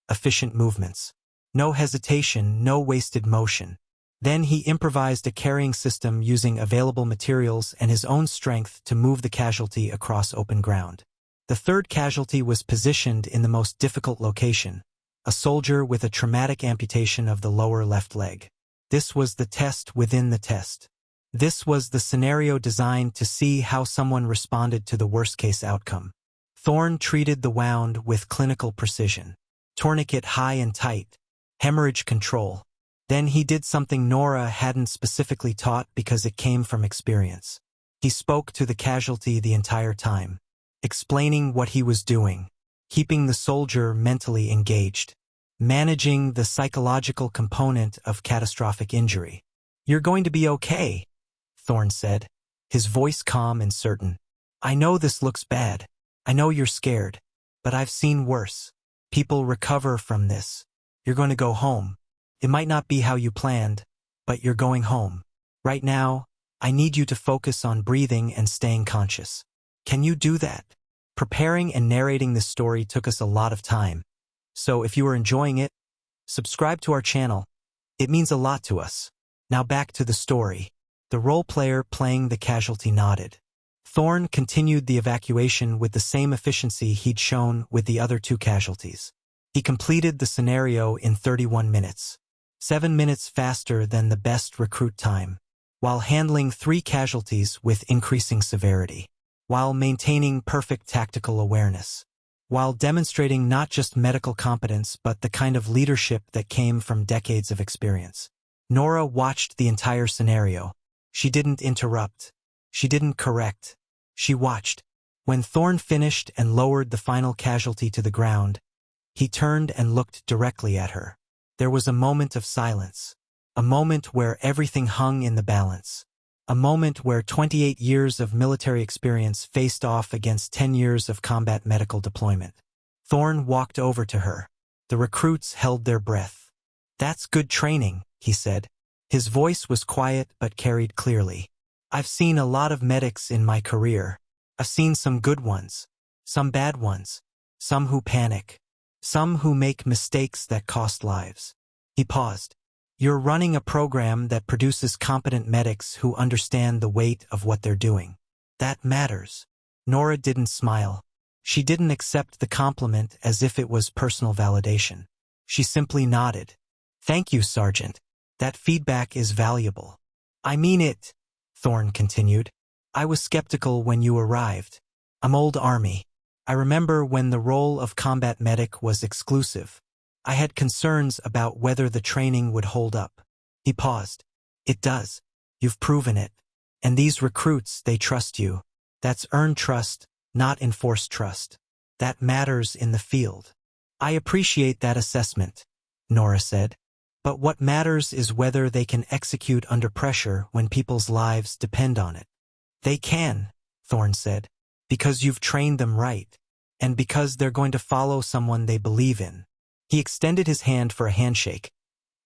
efficient movements. No hesitation, no wasted motion. Then he improvised a carrying system using available materials and his own strength to move the casualty across open ground. The third casualty was positioned in the most difficult location, a soldier with a traumatic amputation of the lower left leg. This was the test within the test. This was the scenario designed to see how someone responded to the worst-case outcome. Thorne treated the wound with clinical precision. Tourniquet high and tight. Hemorrhage control. Then he did something Nora hadn't specifically taught because it came from experience. He spoke to the casualty the entire time, explaining what he was doing, keeping the soldier mentally engaged, managing the psychological component of catastrophic injury. "You're going to be okay," Thorne said, his voice calm and certain. "I know this looks bad. I know you're scared. But I've seen worse. People recover from this. You're going to go home. It might not be how you planned, but you're going home. Right now, I need you to focus on breathing and staying conscious. Can you do that? Preparing and narrating this story took us a lot of time. So if you are enjoying it, subscribe to our channel. It means a lot to us. Now back to the story. The role player playing the casualty nodded. Thorn continued the evacuation with the same efficiency he'd shown with the other two casualties. He completed the scenario in 31 minutes. 7 minutes faster than the best recruit time, while handling 3 casualties with increasing severity, while maintaining perfect tactical awareness, while demonstrating not just medical competence but the kind of leadership that came from decades of experience. Nora watched the entire scenario. She didn't interrupt. She didn't correct. She watched. When Thorn finished and lowered the final casualty to the ground, he turned and looked directly at her. There was a moment of silence, a moment where everything hung in the balance, a moment where 28 years of military experience faced off against 10 years of combat medical deployment. Thorn walked over to her. The recruits held their breath. "That's good training," he said. His voice was quiet but carried clearly. "I've seen a lot of medics in my career. I've seen some good ones, some bad ones, some who panic, some who make mistakes that cost lives." He paused. "You're running a program that produces competent medics who understand the weight of what they're doing. That matters." Nora didn't smile. She didn't accept the compliment as if it was personal validation. She simply nodded. "Thank you, Sergeant. That feedback is valuable." "I mean it," Thorn continued. "I was skeptical when you arrived. I'm old Army. I remember when the role of combat medic was exclusive. I had concerns about whether the training would hold up." He paused. "It does. You've proven it. And these recruits, they trust you. That's earned trust, not enforced trust. That matters in the field." "I appreciate that assessment," Nora said. "But what matters is whether they can execute under pressure when people's lives depend on it." "They can," Thorn said, "because you've trained them right, and because they're going to follow someone they believe in." He extended his hand for a handshake,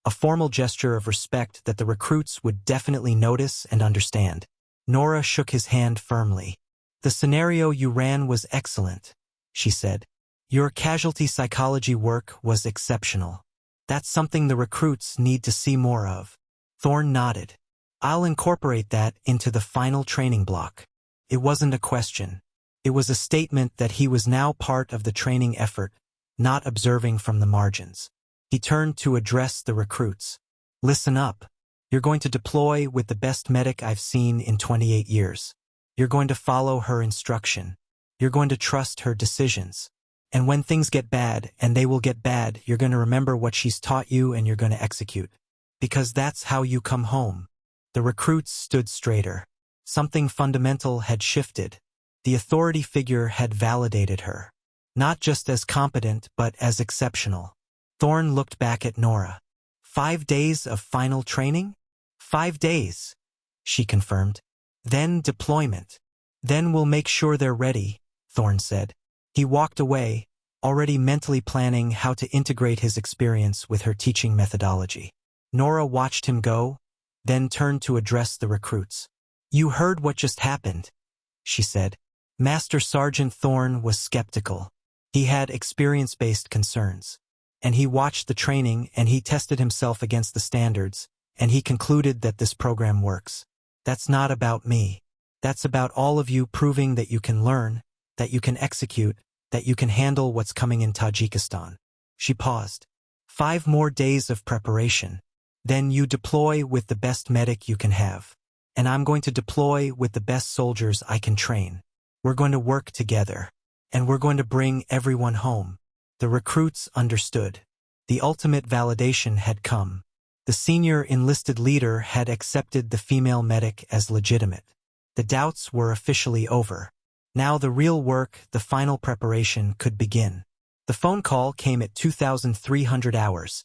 a formal gesture of respect that the recruits would definitely notice and understand. Nora shook his hand firmly. "The scenario you ran was excellent," she said. "Your casualty psychology work was exceptional. That's something the recruits need to see more of." Thorn nodded. "I'll incorporate that into the final training block." It wasn't a question. It was a statement that he was now part of the training effort, not observing from the margins. He turned to address the recruits. "Listen up. You're going to deploy with the best medic I've seen in 28 years. You're going to follow her instruction. You're going to trust her decisions. And when things get bad, and they will get bad, you're going to remember what she's taught you and you're going to execute. Because that's how you come home." The recruits stood straighter. Something fundamental had shifted. The authority figure had validated her. Not just as competent, but as exceptional. Thorn looked back at Nora. 5 days of final training? 5 days, she confirmed. Then deployment. Then we'll make sure they're ready, Thorn said. He walked away, already mentally planning how to integrate his experience with her teaching methodology. Nora watched him go, then turned to address the recruits. "You heard what just happened," she said. Master Sergeant Thorn was skeptical. He had experience-based concerns. And he watched the training and he tested himself against the standards, and he concluded that this program works. "That's not about me. That's about all of you proving that you can learn, that you can execute, that you can handle what's coming in Tajikistan." She paused. 5 more days of preparation. Then you deploy with the best medic you can have. And I'm going to deploy with the best soldiers I can train. We're going to work together. And we're going to bring everyone home. The recruits understood. The ultimate validation had come. The senior enlisted leader had accepted the female medic as legitimate. The doubts were officially over. Now the real work, the final preparation, could begin. The phone call came at 2,300 hours.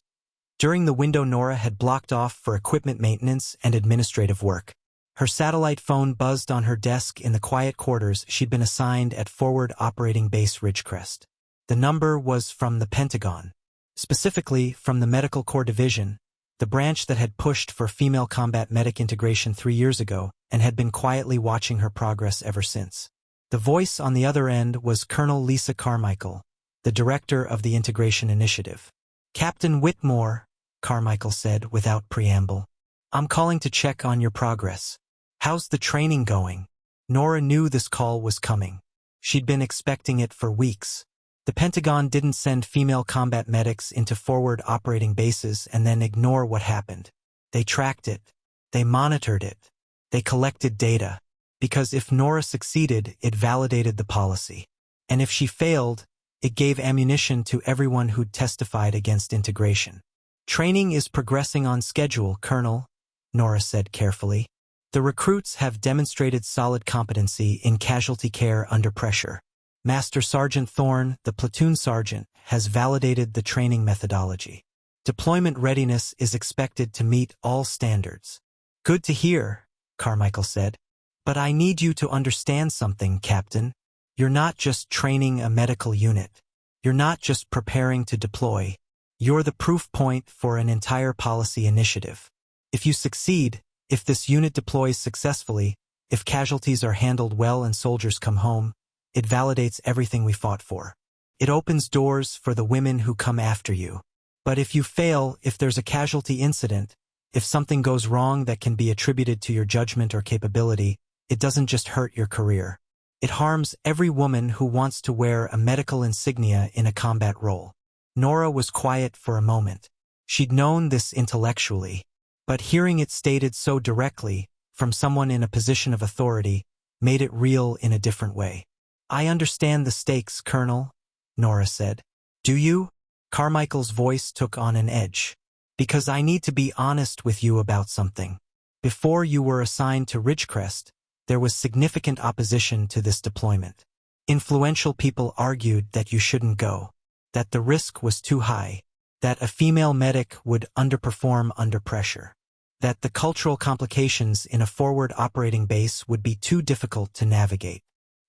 During the window Nora had blocked off for equipment maintenance and administrative work. Her satellite phone buzzed on her desk in the quiet quarters she'd been assigned at Forward Operating Base Ridgecrest. The number was from the Pentagon, specifically from the Medical Corps Division, the branch that had pushed for female combat medic integration 3 years ago and had been quietly watching her progress ever since. The voice on the other end was Colonel Lisa Carmichael, the director of the Integration Initiative. "Captain Whitmore," Carmichael said without preamble, "I'm calling to check on your progress. How's the training going?" Nora knew this call was coming. She'd been expecting it for weeks. The Pentagon didn't send female combat medics into forward operating bases and then ignore what happened. They tracked it. They monitored it. They collected data. Because if Nora succeeded, it validated the policy. And if she failed, it gave ammunition to everyone who'd testified against integration. "Training is progressing on schedule, Colonel," Nora said carefully. "The recruits have demonstrated solid competency in casualty care under pressure. Master Sergeant Thorne, the platoon sergeant, has validated the training methodology. Deployment readiness is expected to meet all standards." "Good to hear," Carmichael said. "But I need you to understand something, Captain. You're not just training a medical unit. You're not just preparing to deploy. You're the proof point for an entire policy initiative. If you succeed, if this unit deploys successfully, if casualties are handled well and soldiers come home, it validates everything we fought for. It opens doors for the women who come after you. But if you fail, if there's a casualty incident, if something goes wrong that can be attributed to your judgment or capability, it doesn't just hurt your career. It harms every woman who wants to wear a medical insignia in a combat role." Nora was quiet for a moment. She'd known this intellectually, but hearing it stated so directly, from someone in a position of authority, made it real in a different way. "I understand the stakes, Colonel," Nora said. "Do you?" Carmichael's voice took on an edge. "Because I need to be honest with you about something. Before you were assigned to Ridgecrest, there was significant opposition to this deployment. Influential people argued that you shouldn't go, that the risk was too high, that a female medic would underperform under pressure, that the cultural complications in a forward operating base would be too difficult to navigate."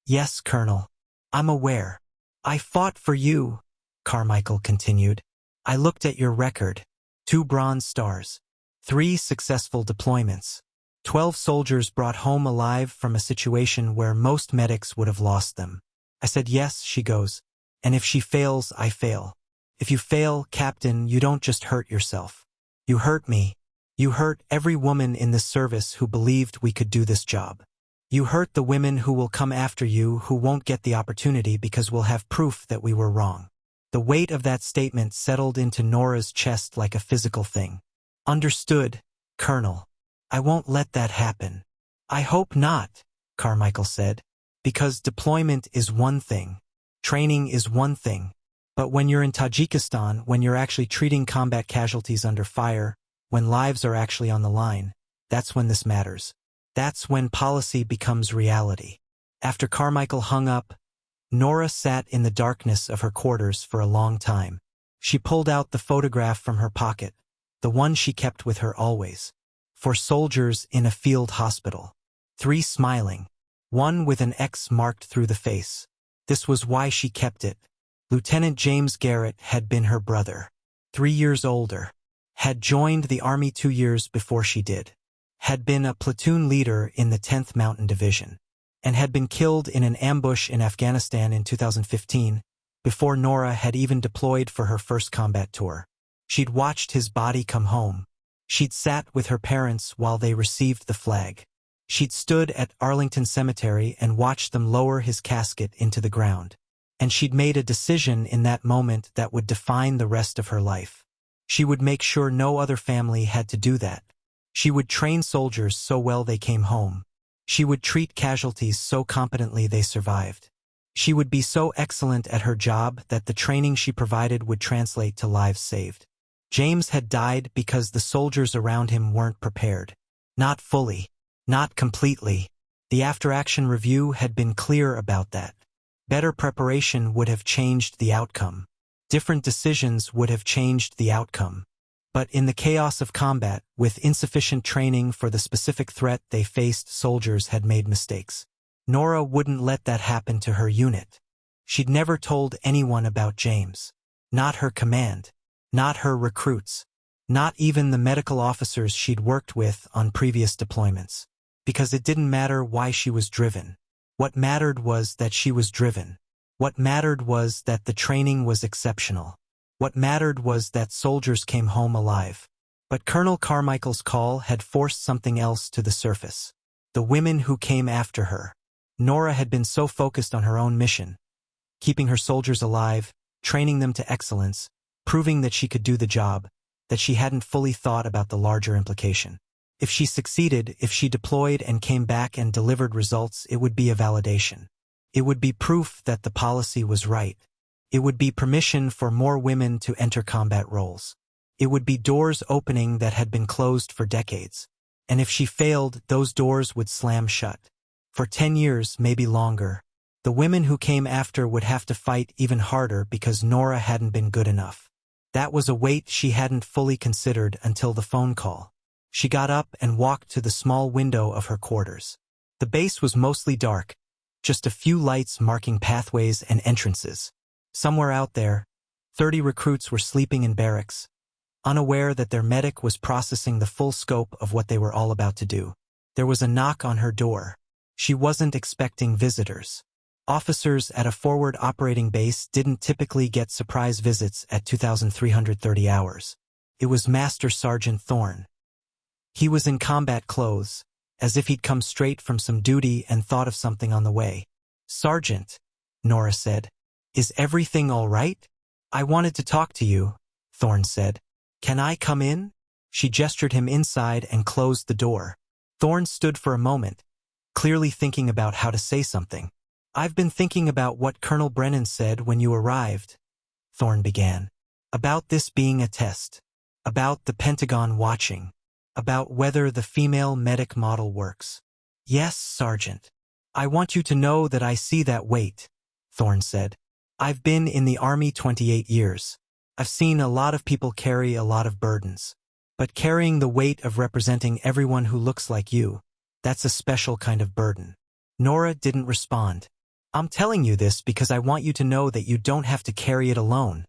"Yes, Colonel. I'm aware. I fought for you," Carmichael continued. "I looked at your record. 2 Bronze Stars. 3 successful deployments. 12 soldiers brought home alive from a situation where most medics would have lost them." I said, "Yes," she goes, "and if she fails, I fail. If you fail, Captain, you don't just hurt yourself. You hurt me. You hurt every woman in this service who believed we could do this job. You hurt the women who will come after you who won't get the opportunity because we'll have proof that we were wrong." The weight of that statement settled into Nora's chest like a physical thing. "Understood, Colonel. I won't let that happen." "I hope not," Carmichael said, "because deployment is one thing. Training is one thing. But when you're in Tajikistan, when you're actually treating combat casualties under fire, when lives are actually on the line, that's when this matters. That's when policy becomes reality." After Carmichael hung up, Nora sat in the darkness of her quarters for a long time. She pulled out the photograph from her pocket, the one she kept with her always. 4 soldiers in a field hospital. 3 smiling. 1 with an X marked through the face. This was why she kept it. Lieutenant James Garrett had been her brother. 3 years older. Had joined the Army 2 years before she did. Had been a platoon leader in the 10th Mountain Division. And had been killed in an ambush in Afghanistan in 2015, before Nora had even deployed for her first combat tour. She'd watched his body come home. She'd sat with her parents while they received the flag. She'd stood at Arlington Cemetery and watched them lower his casket into the ground. And she'd made a decision in that moment that would define the rest of her life. She would make sure no other family had to do that. She would train soldiers so well they came home. She would treat casualties so competently they survived. She would be so excellent at her job that the training she provided would translate to lives saved. James had died because the soldiers around him weren't prepared. Not fully. Not completely. The after-action review had been clear about that. Better preparation would have changed the outcome. Different decisions would have changed the outcome. But in the chaos of combat, with insufficient training for the specific threat they faced, soldiers had made mistakes. Nora wouldn't let that happen to her unit. She'd never told anyone about James. Not her command. Not her recruits. Not even the medical officers she'd worked with on previous deployments. Because it didn't matter why she was driven. What mattered was that she was driven. What mattered was that the training was exceptional. What mattered was that soldiers came home alive. But Colonel Carmichael's call had forced something else to the surface. The women who came after her. Nora had been so focused on her own mission, keeping her soldiers alive, training them to excellence, proving that she could do the job, that she hadn't fully thought about the larger implication. If she succeeded, if she deployed and came back and delivered results, it would be a validation. It would be proof that the policy was right. It would be permission for more women to enter combat roles. It would be doors opening that had been closed for decades. And if she failed, those doors would slam shut. For 10 years, maybe longer, the women who came after would have to fight even harder because Nora hadn't been good enough. That was a weight she hadn't fully considered until the phone call. She got up and walked to the small window of her quarters. The base was mostly dark, just a few lights marking pathways and entrances. Somewhere out there, 30 recruits were sleeping in barracks, unaware that their medic was processing the full scope of what they were all about to do. There was a knock on her door. She wasn't expecting visitors. Officers at a forward operating base didn't typically get surprise visits at 2,330 hours. It was Master Sergeant Thorne. He was in combat clothes, as if he'd come straight from some duty and thought of something on the way. "Sergeant," Nora said, "is everything all right?" "I wanted to talk to you," Thorne said. "Can I come in?" She gestured him inside and closed the door. Thorne stood for a moment, clearly thinking about how to say something. "I've been thinking about what Colonel Brennan said when you arrived," Thorne began. "About this being a test. About the Pentagon watching. About whether the female medic model works." "Yes, Sergeant. I want you to know that I see that weight," Thorne said. "I've been in the Army 28 years. I've seen a lot of people carry a lot of burdens. But carrying the weight of representing everyone who looks like you, that's a special kind of burden." Nora didn't respond. "I'm telling you this because I want you to know that you don't have to carry it alone,"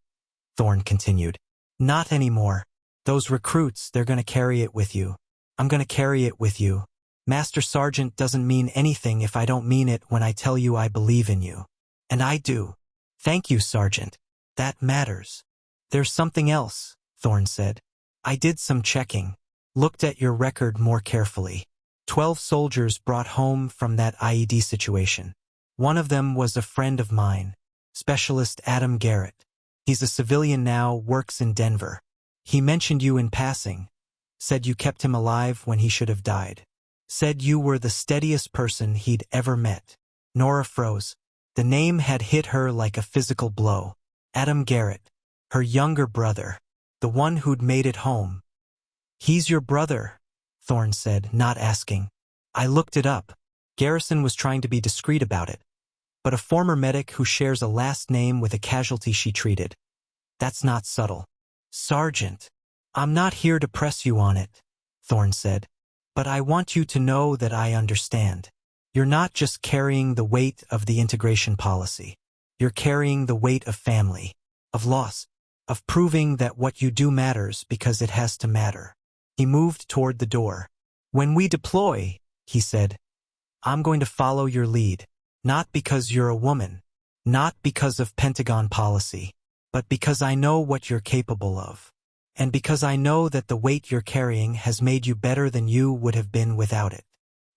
Thorne continued. "Not anymore. Those recruits, they're going to carry it with you. I'm going to carry it with you. Master Sergeant doesn't mean anything if I don't mean it when I tell you I believe in you. And I do." "Thank you, Sergeant. That matters." "There's something else," Thorne said. "I did some checking. Looked at your record more carefully. 12 soldiers brought home from that IED situation. One of them was a friend of mine, Specialist Adam Garrett. He's a civilian now, works in Denver. He mentioned you in passing. Said you kept him alive when he should have died. Said you were the steadiest person he'd ever met." Nora froze. The name had hit her like a physical blow. Adam Garrett. Her younger brother. The one who'd made it home. "He's your brother," Thorne said, not asking. "I looked it up." Garrison was trying to be discreet about it. "But a former medic who shares a last name with a casualty she treated. That's not subtle." "Sergeant, I'm not here to press you on it," Thorne said. "But I want you to know that I understand. You're not just carrying the weight of the integration policy. You're carrying the weight of family, of loss, of proving that what you do matters because it has to matter." He moved toward the door. "When we deploy," he said, "I'm going to follow your lead. Not because you're a woman. Not because of Pentagon policy. But because I know what you're capable of. And because I know that the weight you're carrying has made you better than you would have been without it."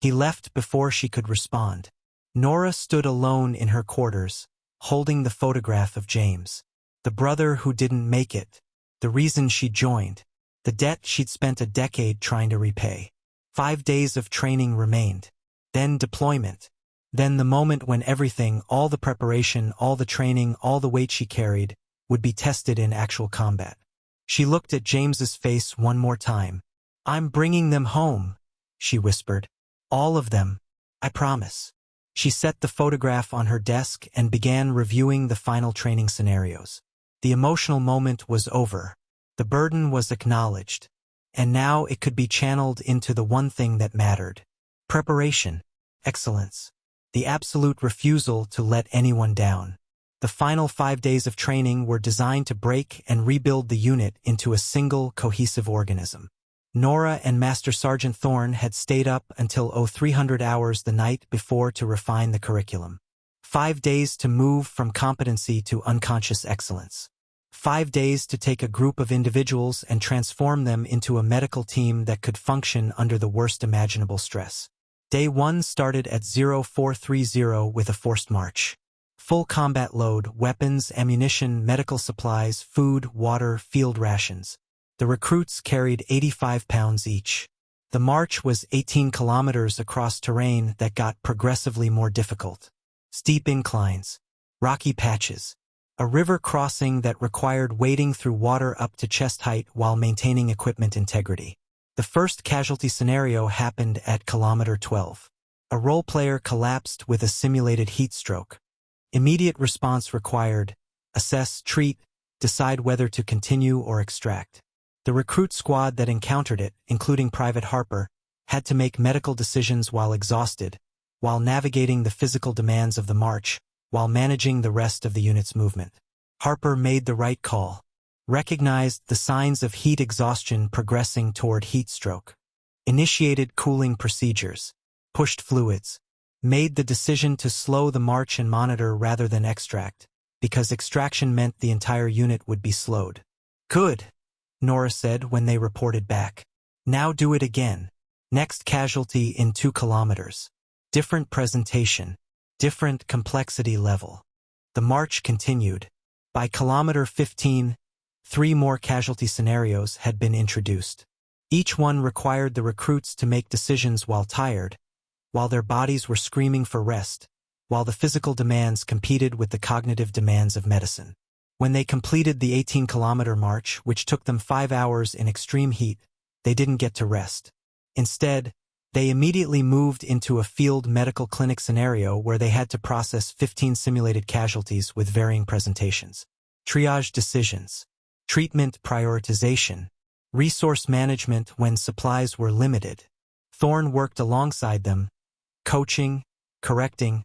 He left before she could respond. Nora stood alone in her quarters, holding the photograph of James. The brother who didn't make it. The reason she joined. The debt she'd spent a decade trying to repay. 5 days of training remained. Then deployment. Then the moment when everything, all the preparation, all the training, all the weight she carried, would be tested in actual combat. She looked at James's face one more time. "I'm bringing them home," she whispered. "All of them. I promise." She set the photograph on her desk and began reviewing the final training scenarios. The emotional moment was over. The burden was acknowledged. And now it could be channeled into the one thing that mattered. Preparation. Excellence. The absolute refusal to let anyone down. The final 5 days of training were designed to break and rebuild the unit into a single, cohesive organism. Nora and Master Sergeant Thorne had stayed up until 0300 hours the night before to refine the curriculum. 5 days to move from competency to unconscious excellence. 5 days to take a group of individuals and transform them into a medical team that could function under the worst imaginable stress. Day 1 started at 0430 with a forced march. Full combat load, weapons, ammunition, medical supplies, food, water, field rations. The recruits carried 85 pounds each. The march was 18 kilometers across terrain that got progressively more difficult. Steep inclines, rocky patches, a river crossing that required wading through water up to chest height while maintaining equipment integrity. The first casualty scenario happened at kilometer 12. A role player collapsed with a simulated heat stroke. Immediate response required: assess, treat, decide whether to continue or extract. The recruit squad that encountered it, including Private Harper, had to make medical decisions while exhausted, while navigating the physical demands of the march, while managing the rest of the unit's movement. Harper made the right call. Recognized the signs of heat exhaustion progressing toward heat stroke. Initiated cooling procedures. Pushed fluids. Made the decision to slow the march and monitor rather than extract, because extraction meant the entire unit would be slowed. Good, Nora said when they reported back. Now do it again. Next casualty in 2 kilometers. Different presentation. Different complexity level. The march continued. By kilometer 15, 3 more casualty scenarios had been introduced. Each one required the recruits to make decisions while tired, while their bodies were screaming for rest, while the physical demands competed with the cognitive demands of medicine. When they completed the 18-kilometer march, which took them 5 hours in extreme heat, they didn't get to rest. Instead, they immediately moved into a field medical clinic scenario where they had to process 15 simulated casualties with varying presentations. Triage decisions. Treatment prioritization. Resource management when supplies were limited. Thorne worked alongside them, coaching, correcting,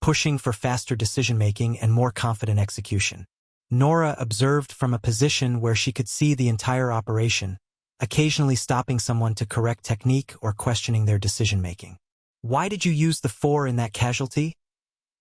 pushing for faster decision-making and more confident execution. Nora observed from a position where she could see the entire operation, occasionally stopping someone to correct technique or questioning their decision-making. "Why did you use the 4 in that casualty?"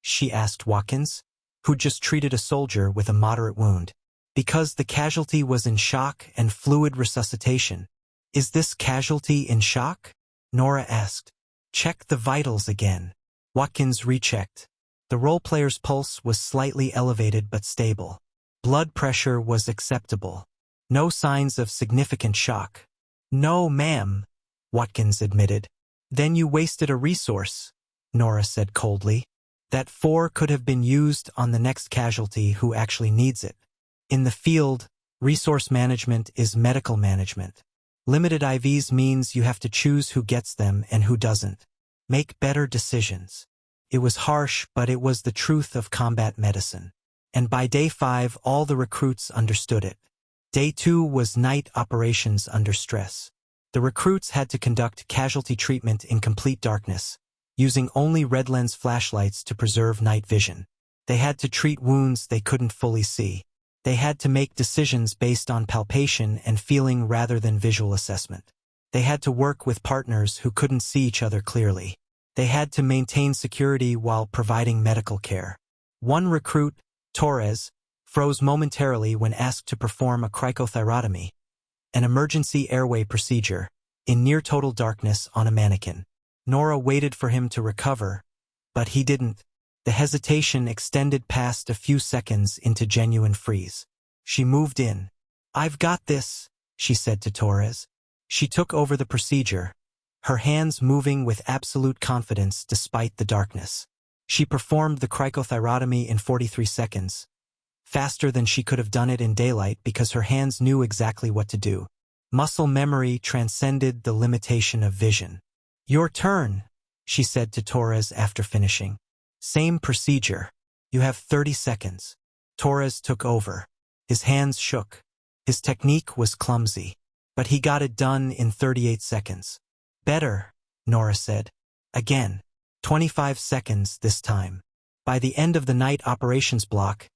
she asked Watkins, who'd just treated a soldier with a moderate wound. "Because the casualty was in shock and fluid resuscitation." "Is this casualty in shock?" Nora asked. "Check the vitals again." Watkins rechecked. The role-player's pulse was slightly elevated but stable. Blood pressure was acceptable. No signs of significant shock. "No, ma'am," Watkins admitted. "Then you wasted a resource," Nora said coldly. "That 4 could have been used on the next casualty who actually needs it. In the field, resource management is medical management. Limited IVs means you have to choose who gets them and who doesn't. Make better decisions." It was harsh, but it was the truth of combat medicine. And by day 5, all the recruits understood it. Day 2 was night operations under stress. The recruits had to conduct casualty treatment in complete darkness, using only red lens flashlights to preserve night vision. They had to treat wounds they couldn't fully see. They had to make decisions based on palpation and feeling rather than visual assessment. They had to work with partners who couldn't see each other clearly. They had to maintain security while providing medical care. One recruit, Torres, froze momentarily when asked to perform a cricothyrotomy, an emergency airway procedure, in near-total darkness on a mannequin. Nora waited for him to recover, but he didn't. The hesitation extended past a few seconds into genuine freeze. She moved in. "I've got this," she said to Torres. She took over the procedure, her hands moving with absolute confidence despite the darkness. She performed the cricothyrotomy in 43 seconds, faster than she could have done it in daylight because her hands knew exactly what to do. Muscle memory transcended the limitation of vision. "Your turn," she said to Torres after finishing. "Same procedure. You have 30 seconds. Torres took over. His hands shook. His technique was clumsy, but he got it done in 38 seconds. "Better," Nora said. "Again. 25 seconds this time." By the end of the night operations block,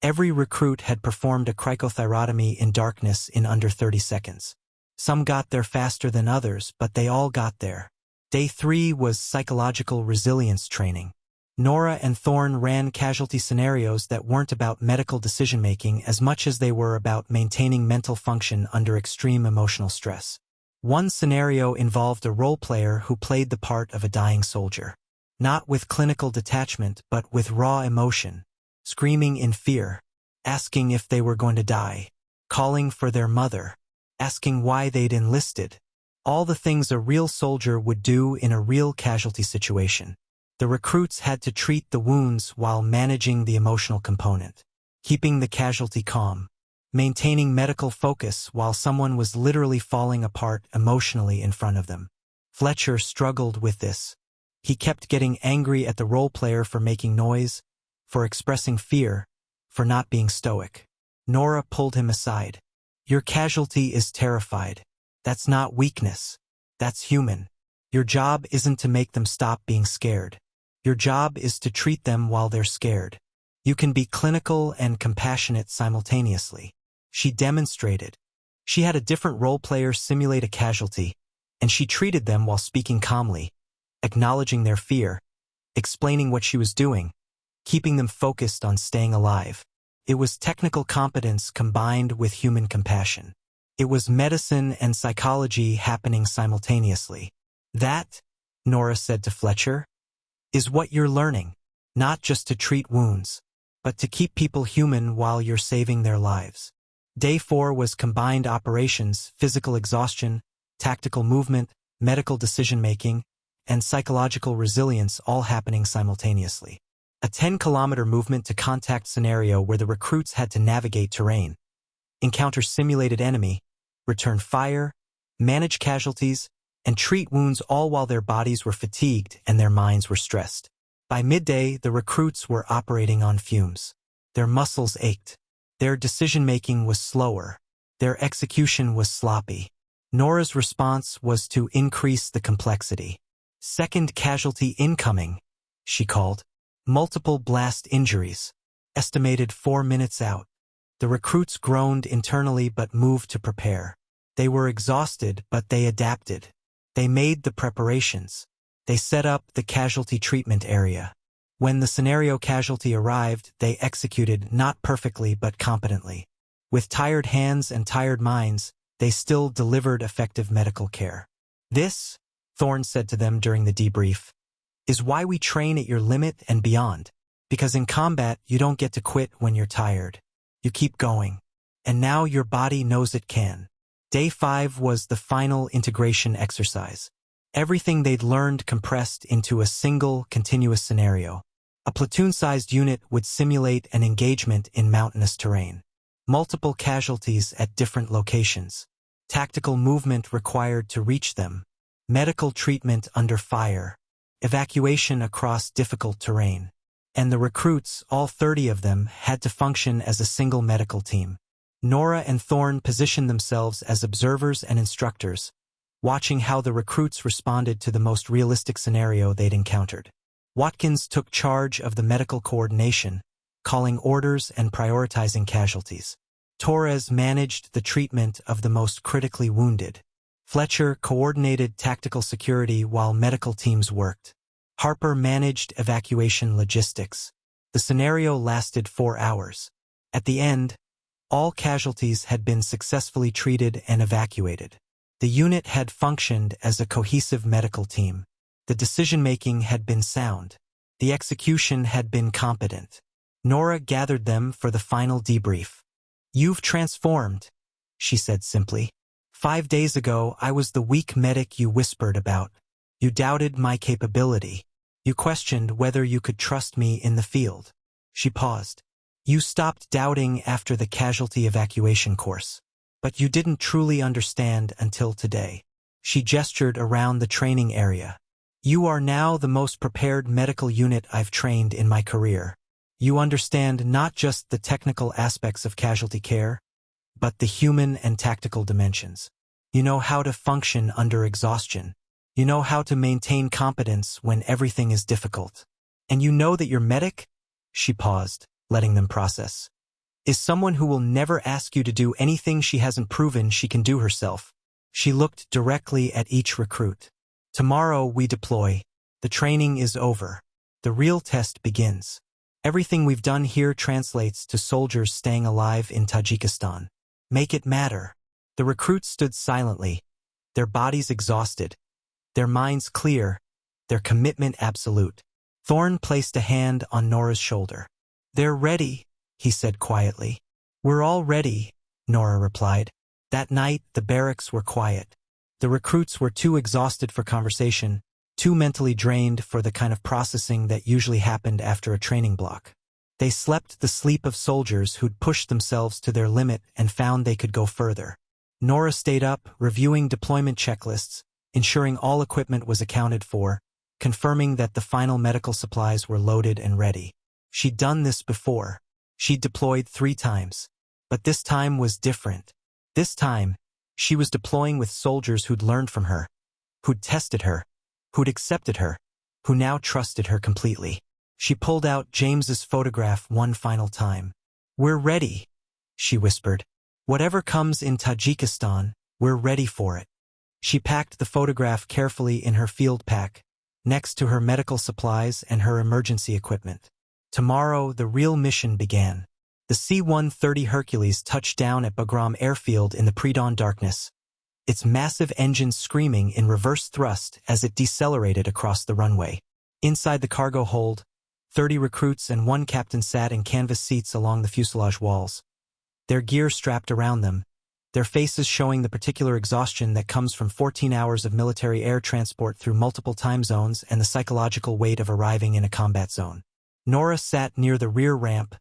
Every recruit had performed a cricothyrotomy in darkness in under 30 seconds. Some got there faster than others, but they all got there. Day 3 was psychological resilience training. Nora and Thorn ran casualty scenarios that weren't about medical decision-making as much as they were about maintaining mental function under extreme emotional stress. One scenario involved a role player who played the part of a dying soldier. Not with clinical detachment, but with raw emotion. Screaming in fear, asking if they were going to die, calling for their mother, asking why they'd enlisted. All the things a real soldier would do in a real casualty situation. The recruits had to treat the wounds while managing the emotional component, keeping the casualty calm, maintaining medical focus while someone was literally falling apart emotionally in front of them. Fletcher struggled with this. He kept getting angry at the role player for making noise, for expressing fear, for not being stoic. Nora pulled him aside. Your casualty is terrified. That's not weakness. That's human. Your job isn't to make them stop being scared. Your job is to treat them while they're scared. You can be clinical and compassionate simultaneously. She demonstrated. She had a different role player simulate a casualty, and she treated them while speaking calmly, acknowledging their fear, explaining what she was doing, keeping them focused on staying alive. It was technical competence combined with human compassion. It was medicine and psychology happening simultaneously. That, Nora said to Fletcher, is what you're learning. Not just to treat wounds, but to keep people human while you're saving their lives. Day 4 was combined operations, physical exhaustion, tactical movement, medical decision-making, and psychological resilience all happening simultaneously. A 10-kilometer movement to contact scenario where the recruits had to navigate terrain, encounter simulated enemy, return fire, manage casualties, and treat wounds all while their bodies were fatigued and their minds were stressed. By midday, the recruits were operating on fumes. Their muscles ached. Their decision-making was slower. Their execution was sloppy. Nora's response was to increase the complexity. Second casualty incoming, she called. Multiple blast injuries. Estimated 4 minutes out. The recruits groaned internally but moved to prepare. They were exhausted, but they adapted. They made the preparations. They set up the casualty treatment area. When the scenario casualty arrived, they executed not perfectly but competently. With tired hands and tired minds, they still delivered effective medical care. This, Thorne said to them during the debrief, is why we train at your limit and beyond. Because in combat, you don't get to quit when you're tired. You keep going. And now your body knows it can. Day 5 was the final integration exercise. Everything they'd learned compressed into a single, continuous scenario. A platoon-sized unit would simulate an engagement in mountainous terrain. Multiple casualties at different locations. Tactical movement required to reach them. Medical treatment under fire. Evacuation across difficult terrain. And the recruits, all 30 of them, had to function as a single medical team. Nora and Thorne positioned themselves as observers and instructors, watching how the recruits responded to the most realistic scenario they'd encountered. Watkins took charge of the medical coordination, calling orders and prioritizing casualties. Torres managed the treatment of the most critically wounded. Fletcher coordinated tactical security while medical teams worked. Harper managed evacuation logistics. The scenario lasted 4 hours. At the end, all casualties had been successfully treated and evacuated. The unit had functioned as a cohesive medical team. The decision-making had been sound. The execution had been competent. Nora gathered them for the final debrief. "You've transformed," she said simply. "5 days ago, I was the weak medic you whispered about. You doubted my capability. You questioned whether you could trust me in the field." She paused. "You stopped doubting after the casualty evacuation course. But you didn't truly understand until today." She gestured around the training area. "You are now the most prepared medical unit I've trained in my career. You understand not just the technical aspects of casualty care, but the human and tactical dimensions. You know how to function under exhaustion. You know how to maintain competence when everything is difficult. And you know that your medic?" She paused, letting them process. Is someone who will never ask you to do anything she hasn't proven she can do herself. She looked directly at each recruit. Tomorrow we deploy. The training is over. The real test begins. Everything we've done here translates to soldiers staying alive in Tajikistan. Make it matter. The recruits stood silently, their bodies exhausted, their minds clear, their commitment absolute. Thorne placed a hand on Nora's shoulder. They're ready, he said quietly. We're all ready, Nora replied. That night, the barracks were quiet. The recruits were too exhausted for conversation, too mentally drained for the kind of processing that usually happened after a training block. They slept the sleep of soldiers who'd pushed themselves to their limit and found they could go further. Nora stayed up, reviewing deployment checklists, ensuring all equipment was accounted for, confirming that the final medical supplies were loaded and ready. She'd done this before. She'd deployed 3 times. But this time was different. This time, she was deploying with soldiers who'd learned from her, who'd tested her, who'd accepted her, who now trusted her completely. She pulled out James's photograph one final time. We're ready, she whispered. Whatever comes in Tajikistan, we're ready for it. She packed the photograph carefully in her field pack, next to her medical supplies and her emergency equipment. Tomorrow, the real mission began. The C-130 Hercules touched down at Bagram airfield in the pre-dawn darkness, its massive engines screaming in reverse thrust as it decelerated across the runway. Inside the cargo hold, 30 recruits and 1 captain sat in canvas seats along the fuselage walls, their gear strapped around them, their faces showing the particular exhaustion that comes from 14 hours of military air transport through multiple time zones and the psychological weight of arriving in a combat zone. Nora sat near the rear ramp,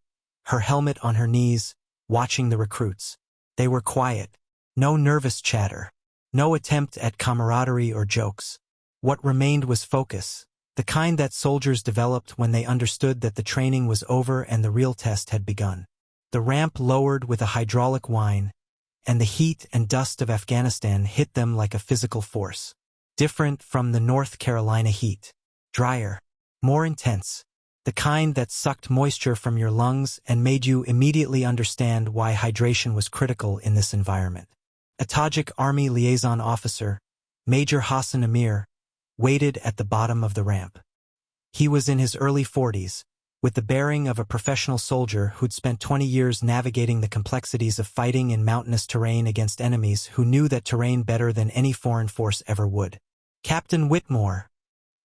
her helmet on her knees, watching the recruits. They were quiet. No nervous chatter. No attempt at camaraderie or jokes. What remained was focus, the kind that soldiers developed when they understood that the training was over and the real test had begun. The ramp lowered with a hydraulic whine, and the heat and dust of Afghanistan hit them like a physical force. Different from the North Carolina heat. Drier. More intense. The kind that sucked moisture from your lungs and made you immediately understand why hydration was critical in this environment. A Tajik Army liaison officer, Major Hassan Amir, waited at the bottom of the ramp. He was in his early 40s, with the bearing of a professional soldier who'd spent 20 years navigating the complexities of fighting in mountainous terrain against enemies who knew that terrain better than any foreign force ever would. Captain Whitmore,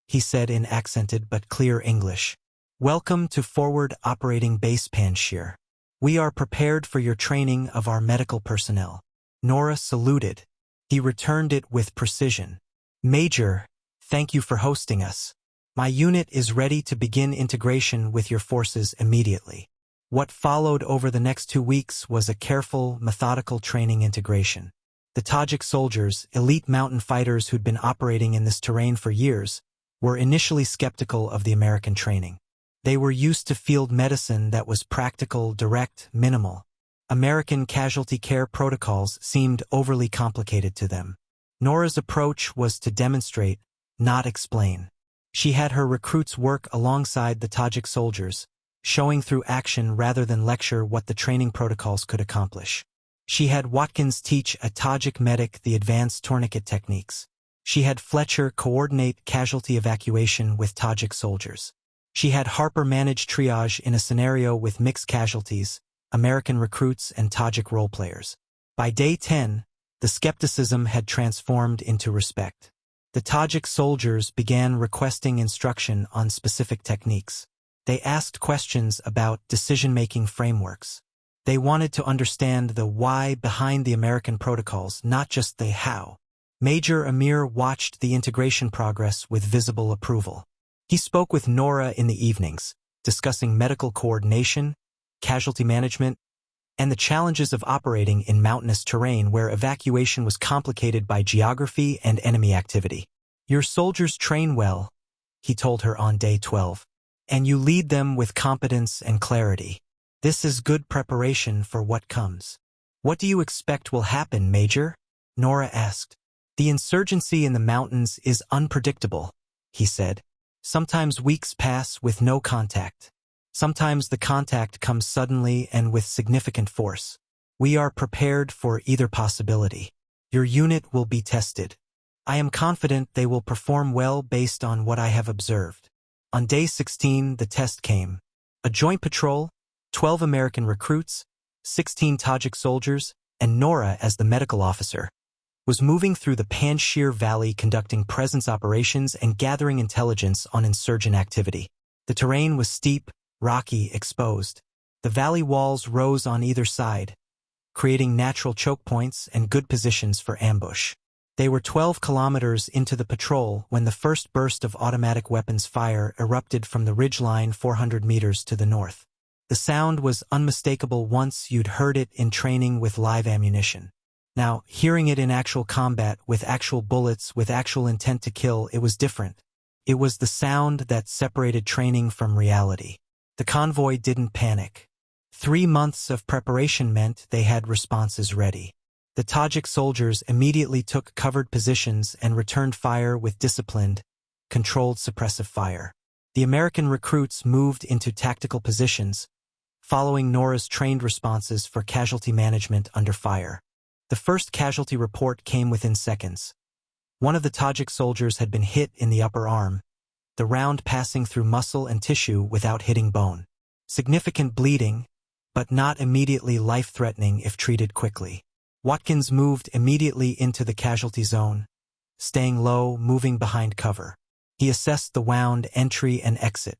he said in accented but clear English. Welcome to Forward Operating Base Panjshir. We are prepared for your training of our medical personnel. Nora saluted. He returned it with precision. Major, thank you for hosting us. My unit is ready to begin integration with your forces immediately. What followed over the next 2 weeks was a careful, methodical training integration. The Tajik soldiers, elite mountain fighters who'd been operating in this terrain for years, were initially skeptical of the American training. They were used to field medicine that was practical, direct, minimal. American casualty care protocols seemed overly complicated to them. Nora's approach was to demonstrate, not explain. She had her recruits work alongside the Tajik soldiers, showing through action rather than lecture what the training protocols could accomplish. She had Watkins teach a Tajik medic the advanced tourniquet techniques. She had Fletcher coordinate casualty evacuation with Tajik soldiers. She had Harper manage triage in a scenario with mixed casualties, American recruits and Tajik roleplayers. By day 10, the skepticism had transformed into respect. The Tajik soldiers began requesting instruction on specific techniques. They asked questions about decision-making frameworks. They wanted to understand the why behind the American protocols, not just the how. Major Amir watched the integration progress with visible approval. He spoke with Nora in the evenings, discussing medical coordination, casualty management, and the challenges of operating in mountainous terrain where evacuation was complicated by geography and enemy activity. Your soldiers train well, he told her on day 12, and you lead them with competence and clarity. This is good preparation for what comes. What do you expect will happen, Major? Nora asked. The insurgency in the mountains is unpredictable, he said. Sometimes weeks pass with no contact. Sometimes the contact comes suddenly and with significant force. We are prepared for either possibility. Your unit will be tested. I am confident they will perform well based on what I have observed. On day 16, the test came. A joint patrol, 12 American recruits, 16 Tajik soldiers, and Nora as the medical officer, was moving through the Panjshir Valley conducting presence operations and gathering intelligence on insurgent activity. The terrain was steep, rocky, exposed. The valley walls rose on either side, creating natural choke points and good positions for ambush. They were 12 kilometers into the patrol when the first burst of automatic weapons fire erupted from the ridgeline 400 meters to the north. The sound was unmistakable once you'd heard it in training with live ammunition. Now, hearing it in actual combat, with actual bullets, with actual intent to kill, it was different. It was the sound that separated training from reality. The convoy didn't panic. 3 months of preparation meant they had responses ready. The Tajik soldiers immediately took covered positions and returned fire with disciplined, controlled suppressive fire. The American recruits moved into tactical positions, following Nora's trained responses for casualty management under fire. The first casualty report came within seconds. One of the Tajik soldiers had been hit in the upper arm, the round passing through muscle and tissue without hitting bone. Significant bleeding, but not immediately life-threatening if treated quickly. Watkins moved immediately into the casualty zone, staying low, moving behind cover. He assessed the wound entry and exit.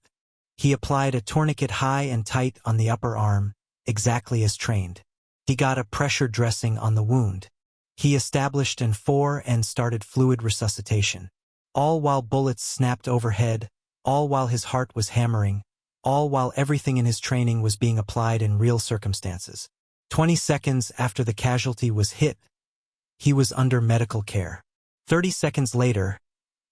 He applied a tourniquet high and tight on the upper arm, exactly as trained. He got a pressure dressing on the wound. He established an 4 and started fluid resuscitation. All while bullets snapped overhead, all while his heart was hammering, all while everything in his training was being applied in real circumstances. 20 seconds after the casualty was hit, he was under medical care. 30 seconds later,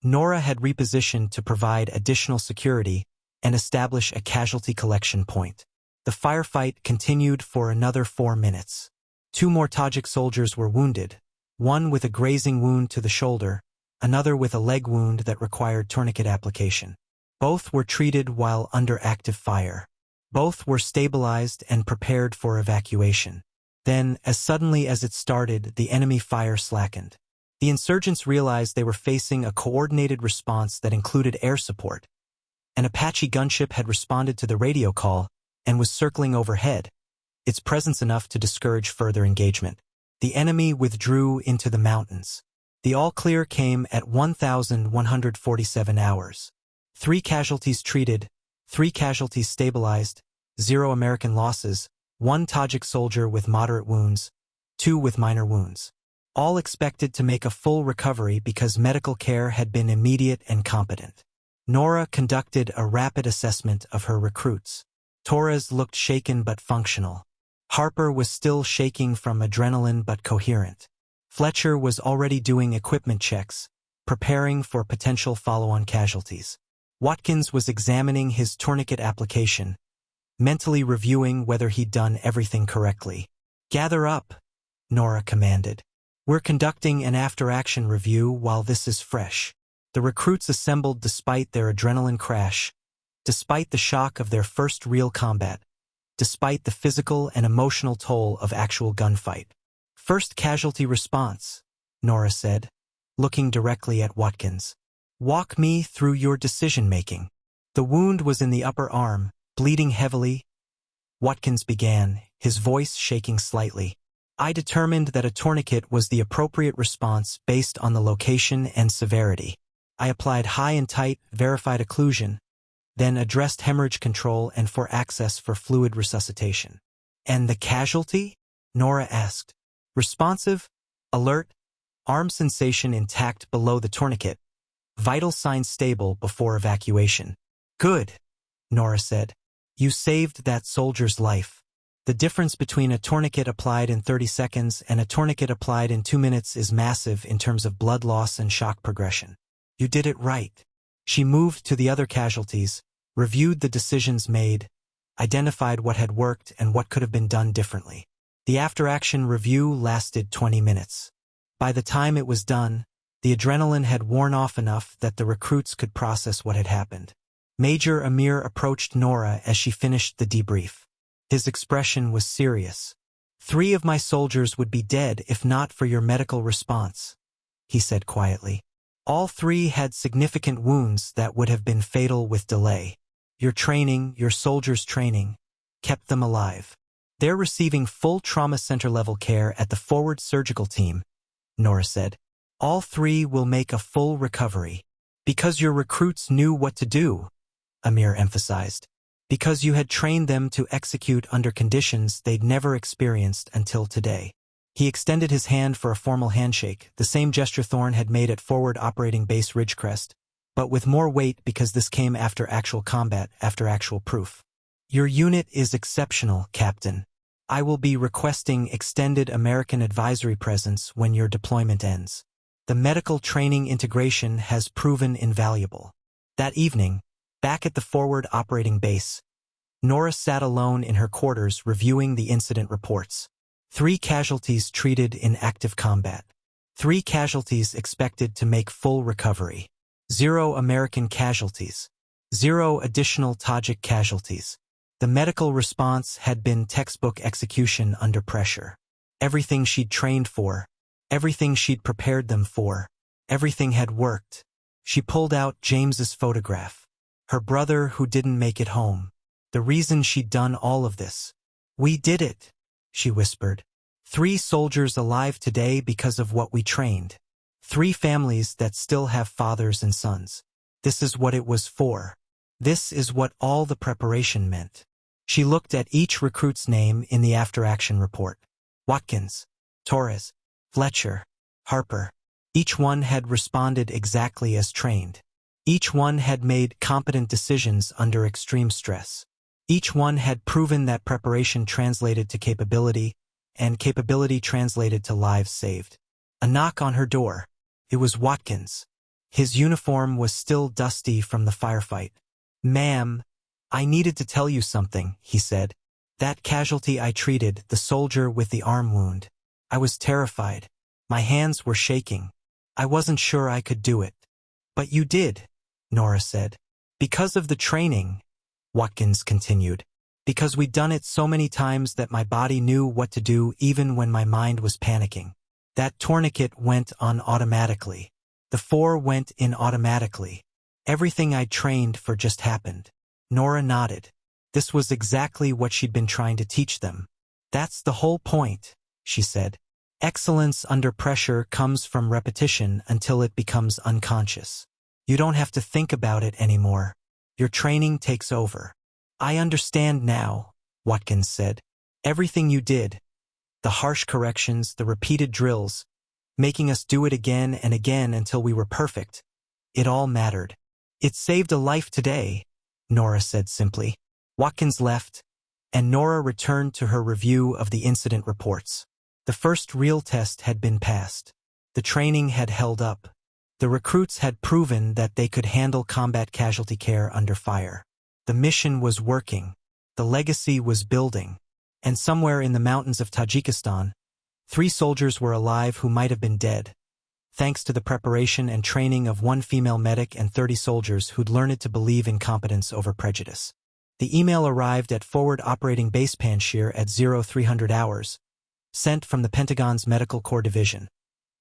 Nora had repositioned to provide additional security and establish a casualty collection point. The firefight continued for another 4 minutes. 2 more Tajik soldiers were wounded, one with a grazing wound to the shoulder, another with a leg wound that required tourniquet application. Both were treated while under active fire. Both were stabilized and prepared for evacuation. Then, as suddenly as it started, the enemy fire slackened. The insurgents realized they were facing a coordinated response that included air support. An Apache gunship had responded to the radio call and was circling overhead, its presence enough to discourage further engagement. The enemy withdrew into the mountains. The all-clear came at 1,147 hours. 3 casualties treated, 3 casualties stabilized, 0 American losses, 1 Tajik soldier with moderate wounds, 2 with minor wounds. All expected to make a full recovery because medical care had been immediate and competent. Nora conducted a rapid assessment of her recruits. Torres looked shaken but functional. Harper was still shaking from adrenaline but coherent. Fletcher was already doing equipment checks, preparing for potential follow-on casualties. Watkins was examining his tourniquet application, mentally reviewing whether he'd done everything correctly. "Gather up," Nora commanded. "We're conducting an after-action review while this is fresh." The recruits assembled despite their adrenaline crash, despite the shock of their first real combat, despite the physical and emotional toll of actual gunfight. "First casualty response," Nora said, looking directly at Watkins. "Walk me through your decision-making." The wound was in the upper arm, bleeding heavily. Watkins began, his voice shaking slightly. "I determined that a tourniquet was the appropriate response based on the location and severity. I applied high and tight, verified occlusion, then addressed hemorrhage control and for access for fluid resuscitation." "And the casualty?" Nora asked. "Responsive, alert, arm sensation intact below the tourniquet, vital signs stable before evacuation." "Good," Nora said. "You saved that soldier's life. The difference between a tourniquet applied in 30 seconds and a tourniquet applied in 2 minutes is massive in terms of blood loss and shock progression. You did it right." She moved to the other casualties, reviewed the decisions made, identified what had worked and what could have been done differently. The after-action review lasted 20 minutes. By the time it was done, the adrenaline had worn off enough that the recruits could process what had happened. Major Amir approached Nora as she finished the debrief. His expression was serious. 3 of my soldiers would be dead if not for your medical response, he said quietly. All 3 had significant wounds that would have been fatal with delay. Your training, your soldiers' training, kept them alive. They're receiving full trauma center level care at the Forward Surgical Team, Nora said. All 3 will make a full recovery. Because your recruits knew what to do, Amir emphasized. Because you had trained them to execute under conditions they'd never experienced until today. He extended his hand for a formal handshake, the same gesture Thorne had made at Forward Operating Base Ridgecrest, but with more weight because this came after actual combat, after actual proof. Your unit is exceptional, Captain. I will be requesting extended American advisory presence when your deployment ends. The medical training integration has proven invaluable. That evening, back at the Forward Operating Base, Nora sat alone in her quarters reviewing the incident reports. 3 casualties treated in active combat. 3 casualties expected to make full recovery. 0 American casualties. 0 additional Tajik casualties. The medical response had been textbook execution under pressure. Everything she'd trained for, everything she'd prepared them for, everything had worked. She pulled out James's photograph. Her brother who didn't make it home. The reason she'd done all of this. We did it, she whispered. 3 soldiers alive today because of what we trained. 3 families that still have fathers and sons. This is what it was for. This is what all the preparation meant. She looked at each recruit's name in the after-action report. Watkins, Torres, Fletcher, Harper. Each one had responded exactly as trained. Each one had made competent decisions under extreme stress. Each one had proven that preparation translated to capability, and capability translated to lives saved. A knock on her door. It was Watkins. His uniform was still dusty from the firefight. "Ma'am, I needed to tell you something," he said. "That casualty I treated, the soldier with the arm wound. I was terrified. My hands were shaking. I wasn't sure I could do it." "But you did," Nora said. "Because of the training," Watkins continued. "Because we'd done it so many times that my body knew what to do even when my mind was panicking. That tourniquet went on automatically. The 4 went in automatically. Everything I trained for just happened." Nora nodded. This was exactly what she'd been trying to teach them. "That's the whole point," she said. "Excellence under pressure comes from repetition until it becomes unconscious. You don't have to think about it anymore. Your training takes over." "I understand now," Watkins said. "Everything you did, the harsh corrections, the repeated drills, making us do it again and again until we were perfect, it all mattered. It saved a life today," Nora said simply. Watkins left, and Nora returned to her review of the incident reports. The first real test had been passed. The training had held up. The recruits had proven that they could handle combat casualty care under fire. The mission was working. The legacy was building. And somewhere in the mountains of Tajikistan, 3 soldiers were alive who might have been dead, thanks to the preparation and training of 1 female medic and 30 soldiers who'd learned to believe in competence over prejudice. The email arrived at Forward Operating Base Panjshir at 0300 hours, sent from the Pentagon's Medical Corps Division,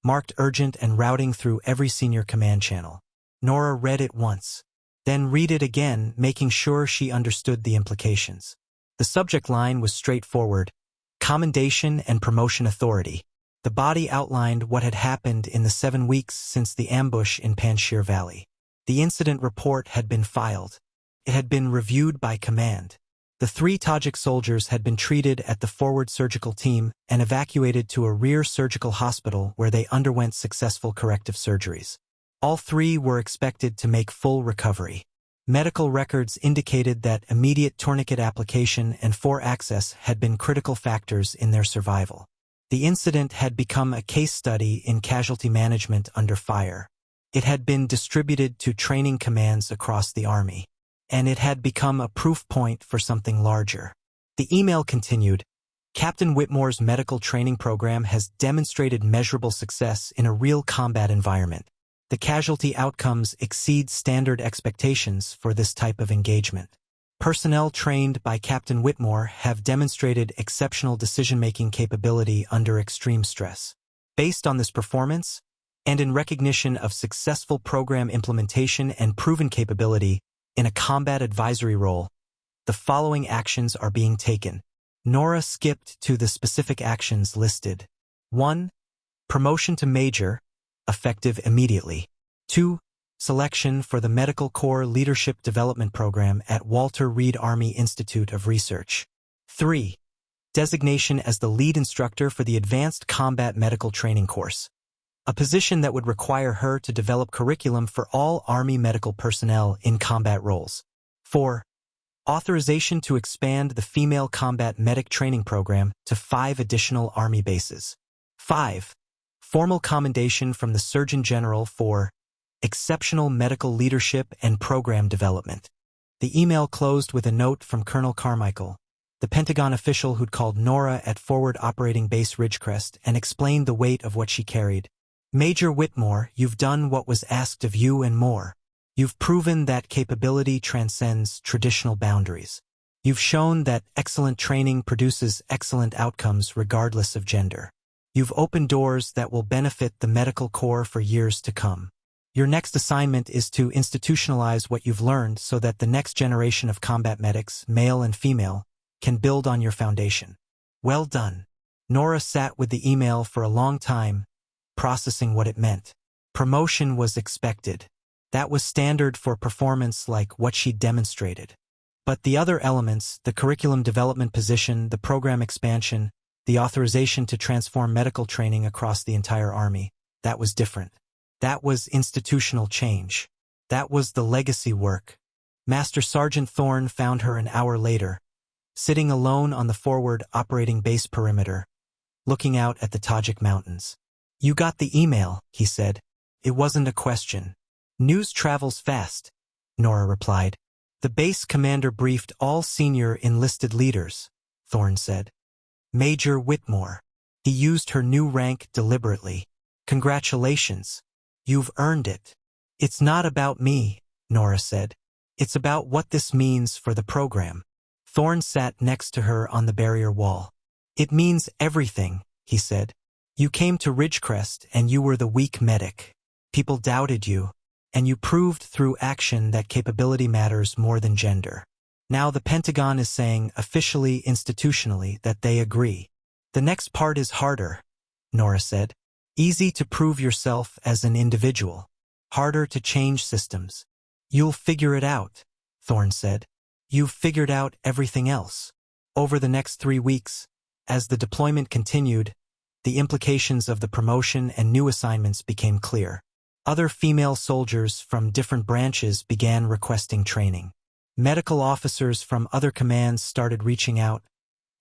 marked urgent and routing through every senior command channel. Nora read it once, then read it again, making sure she understood the implications. The subject line was straightforward: Commendation and Promotion Authority. The body outlined what had happened in the 7 weeks since the ambush in Panjshir Valley. The incident report had been filed. It had been reviewed by command. The 3 Tajik soldiers had been treated at the Forward Surgical Team and evacuated to a rear surgical hospital where they underwent successful corrective surgeries. All 3 were expected to make full recovery. Medical records indicated that immediate tourniquet application and 4 access had been critical factors in their survival. The incident had become a case study in casualty management under fire. It had been distributed to training commands across the Army. And it had become a proof point for something larger. The email continued, "Captain Whitmore's medical training program has demonstrated measurable success in a real combat environment. The casualty outcomes exceed standard expectations for this type of engagement. Personnel trained by Captain Whitmore have demonstrated exceptional decision-making capability under extreme stress. Based on this performance, and in recognition of successful program implementation and proven capability in a combat advisory role, the following actions are being taken. Nora skipped to the specific actions listed. 1. Promotion to Major, effective immediately. 2. Selection for the Medical Corps Leadership Development Program at Walter Reed Army Institute of Research. 3. Designation as the lead instructor for the Advanced Combat Medical Training course, a position that would require her to develop curriculum for all Army medical personnel in combat roles. 4. Authorization to expand the Female Combat Medic Training Program to 5 additional Army bases. 5. Formal commendation from the Surgeon General for exceptional medical leadership and program development. The email closed with a note from Colonel Carmichael, the Pentagon official who'd called Nora at Forward Operating Base Ridgecrest and explained the weight of what she carried. Major Whitmore, you've done what was asked of you and more. You've proven that capability transcends traditional boundaries. You've shown that excellent training produces excellent outcomes regardless of gender. You've opened doors that will benefit the medical corps for years to come. Your next assignment is to institutionalize what you've learned so that the next generation of combat medics, male and female, can build on your foundation. Well done. Nora sat with the email for a long time, processing what it meant. Promotion was expected. That was standard for performance like what she demonstrated. But the other elements, the curriculum development position, the program expansion, the authorization to transform medical training across the entire Army, that was different. That was institutional change. That was the legacy work. Master Sergeant Thorne found her an hour later, sitting alone on the forward operating base perimeter, looking out at the Tajik mountains. You got the email, he said. It wasn't a question. News travels fast, Nora replied. The base commander briefed all senior enlisted leaders, Thorne said. Major Whitmore. He used her new rank deliberately. Congratulations. You've earned it. It's not about me, Nora said. It's about what this means for the program. Thorne sat next to her on the barrier wall. It means everything, he said. You came to Ridgecrest and you were the weak medic. People doubted you, and you proved through action that capability matters more than gender. Now the Pentagon is saying, officially, institutionally, that they agree. The next part is harder, Nora said. Easy to prove yourself as an individual. Harder to change systems. You'll figure it out, Thorne said. You've figured out everything else. Over the next 3 weeks, as the deployment continued, the implications of the promotion and new assignments became clear. Other female soldiers from different branches began requesting training. Medical officers from other commands started reaching out,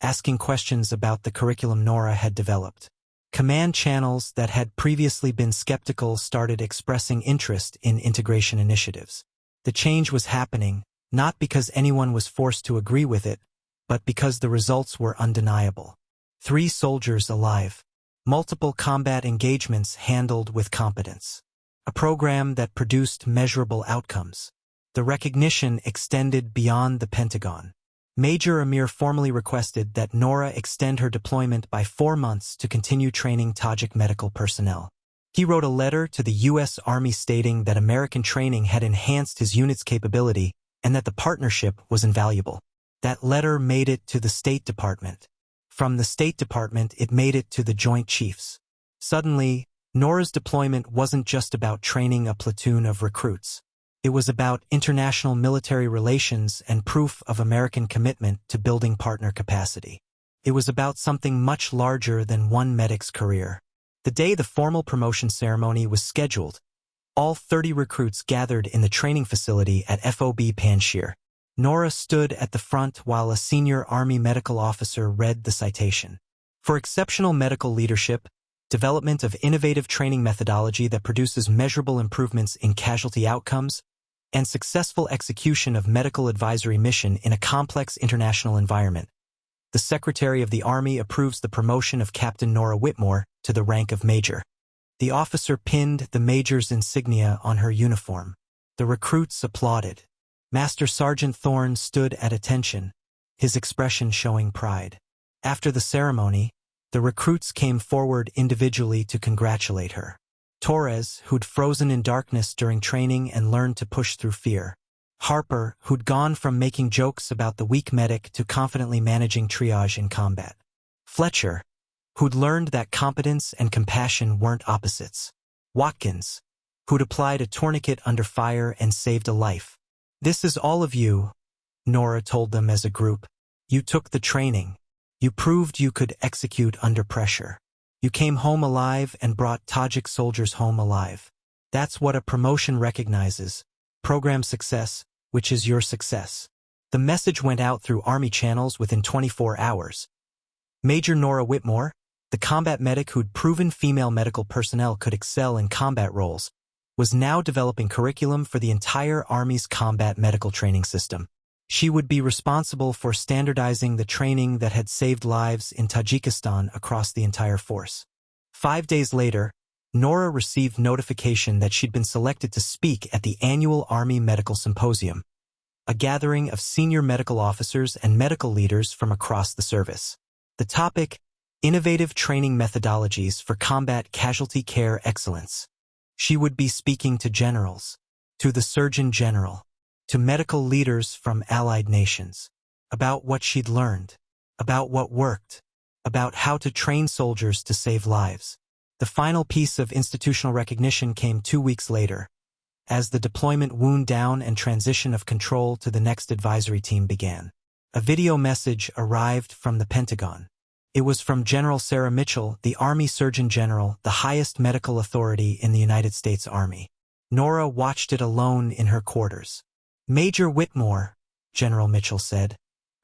asking questions about the curriculum Nora had developed. Command channels that had previously been skeptical started expressing interest in integration initiatives. The change was happening, not because anyone was forced to agree with it, but because the results were undeniable. 3 soldiers alive. Multiple combat engagements handled with competence. A program that produced measurable outcomes. The recognition extended beyond the Pentagon. Major Amir formally requested that Nora extend her deployment by 4 months to continue training Tajik medical personnel. He wrote a letter to the U.S. Army stating that American training had enhanced his unit's capability and that the partnership was invaluable. That letter made it to the State Department. From the State Department, it made it to the Joint Chiefs. Suddenly, Nora's deployment wasn't just about training a platoon of recruits. It was about international military relations and proof of American commitment to building partner capacity. It was about something much larger than one medic's career. The day the formal promotion ceremony was scheduled, all 30 recruits gathered in the training facility at FOB Panjshir. Nora stood at the front while a senior Army medical officer read the citation. For exceptional medical leadership, development of innovative training methodology that produces measurable improvements in casualty outcomes, and successful execution of medical advisory mission in a complex international environment, the Secretary of the Army approves the promotion of Captain Nora Whitmore to the rank of Major. The officer pinned the major's insignia on her uniform. The recruits applauded. Master Sergeant Thorne stood at attention, his expression showing pride. After the ceremony, the recruits came forward individually to congratulate her. Torres, who'd frozen in darkness during training and learned to push through fear. Harper, who'd gone from making jokes about the weak medic to confidently managing triage in combat. Fletcher, who'd learned that competence and compassion weren't opposites. Watkins, who'd applied a tourniquet under fire and saved a life. "This is all of you," Nora told them as a group. "You took the training. You proved you could execute under pressure. You came home alive and brought Tajik soldiers home alive. That's what a promotion recognizes. Program success, which is your success." The message went out through Army channels within 24 hours. Major Nora Whitmore, the combat medic who'd proven female medical personnel could excel in combat roles, was now developing curriculum for the entire Army's combat medical training system. She would be responsible for standardizing the training that had saved lives in Tajikistan across the entire force. 5 days later, Nora received notification that she'd been selected to speak at the annual Army Medical Symposium, a gathering of senior medical officers and medical leaders from across the service. The topic: Innovative Training Methodologies for Combat Casualty Care Excellence. She would be speaking to generals, to the Surgeon General, to medical leaders from allied nations, about what she'd learned, about what worked, about how to train soldiers to save lives. The final piece of institutional recognition came 2 weeks later, as the deployment wound down and transition of control to the next advisory team began. A video message arrived from the Pentagon. It was from General Sarah Mitchell, the Army Surgeon General, the highest medical authority in the United States Army. Nora watched it alone in her quarters. "Major Whitmore," General Mitchell said,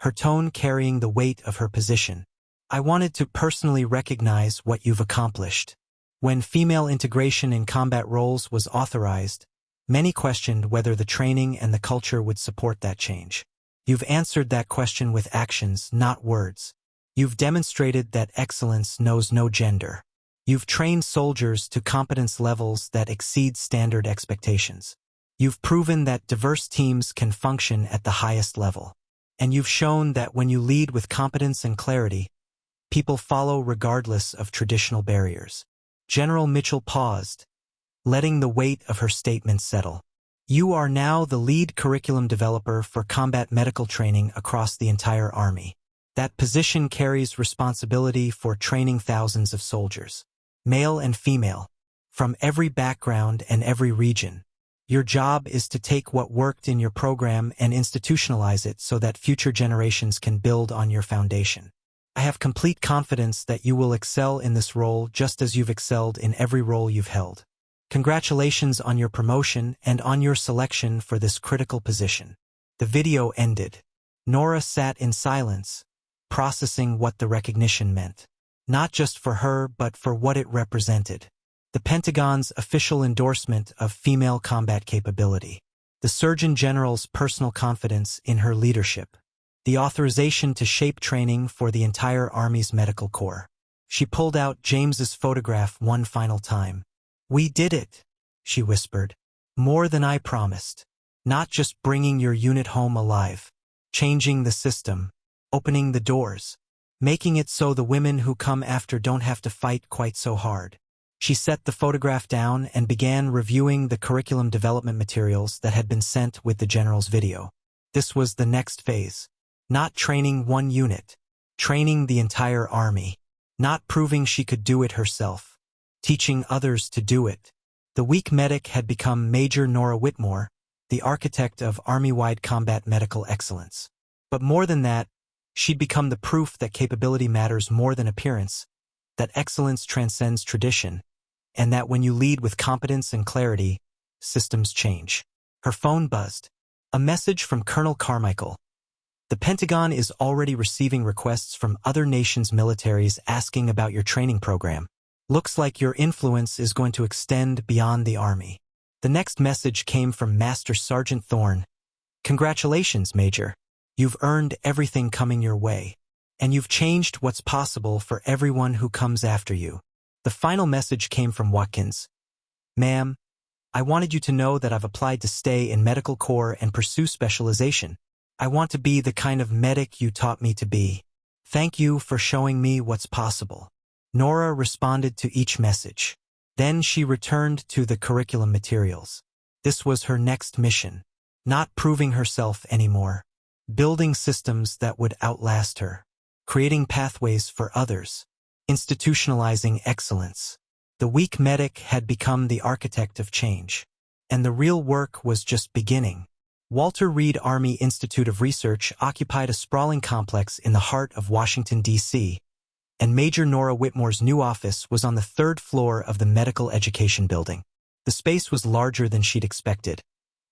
her tone carrying the weight of her position, "I wanted to personally recognize what you've accomplished. When female integration in combat roles was authorized, many questioned whether the training and the culture would support that change. You've answered that question with actions, not words. You've demonstrated that excellence knows no gender. You've trained soldiers to competence levels that exceed standard expectations. You've proven that diverse teams can function at the highest level. And you've shown that when you lead with competence and clarity, people follow regardless of traditional barriers." General Mitchell paused, letting the weight of her statement settle. "You are now the lead curriculum developer for combat medical training across the entire Army. That position carries responsibility for training thousands of soldiers, male and female, from every background and every region. Your job is to take what worked in your program and institutionalize it so that future generations can build on your foundation. I have complete confidence that you will excel in this role just as you've excelled in every role you've held. Congratulations on your promotion and on your selection for this critical position." The video ended. Nora sat in silence, processing what the recognition meant. Not just for her, but for what it represented. The Pentagon's official endorsement of female combat capability. The Surgeon General's personal confidence in her leadership. The authorization to shape training for the entire Army's medical corps. She pulled out James's photograph one final time. "We did it," she whispered. "More than I promised. Not just bringing your unit home alive. Changing the system. Opening the doors. Making it so the women who come after don't have to fight quite so hard." She set the photograph down and began reviewing the curriculum development materials that had been sent with the general's video. This was the next phase. Not training one unit. Training the entire Army. Not proving she could do it herself. Teaching others to do it. The weak medic had become Major Nora Whitmore, the architect of Army-wide combat medical excellence. But more than that, she'd become the proof that capability matters more than appearance, that excellence transcends tradition, and that when you lead with competence and clarity, systems change. Her phone buzzed. A message from Colonel Carmichael. "The Pentagon is already receiving requests from other nations' militaries asking about your training program. Looks like your influence is going to extend beyond the Army." The next message came from Master Sergeant Thorne. "Congratulations, Major. You've earned everything coming your way, and you've changed what's possible for everyone who comes after you. The final message came from Watkins. Ma'am, I wanted you to know that I've applied to stay in medical corps and pursue specialization. I want to be the kind of medic you taught me to be. Thank you for showing me what's possible. Nora responded to each message. Then she returned to the curriculum materials. This was her next mission. Not proving herself anymore. Building systems that would outlast her. Creating pathways for others. Institutionalizing excellence. The weak medic had become the architect of change. And the real work was just beginning. Walter Reed Army Institute of Research occupied a sprawling complex in the heart of Washington, D.C., and Major Nora Whitmore's new office was on the 3rd floor of the Medical Education Building. The space was larger than she'd expected.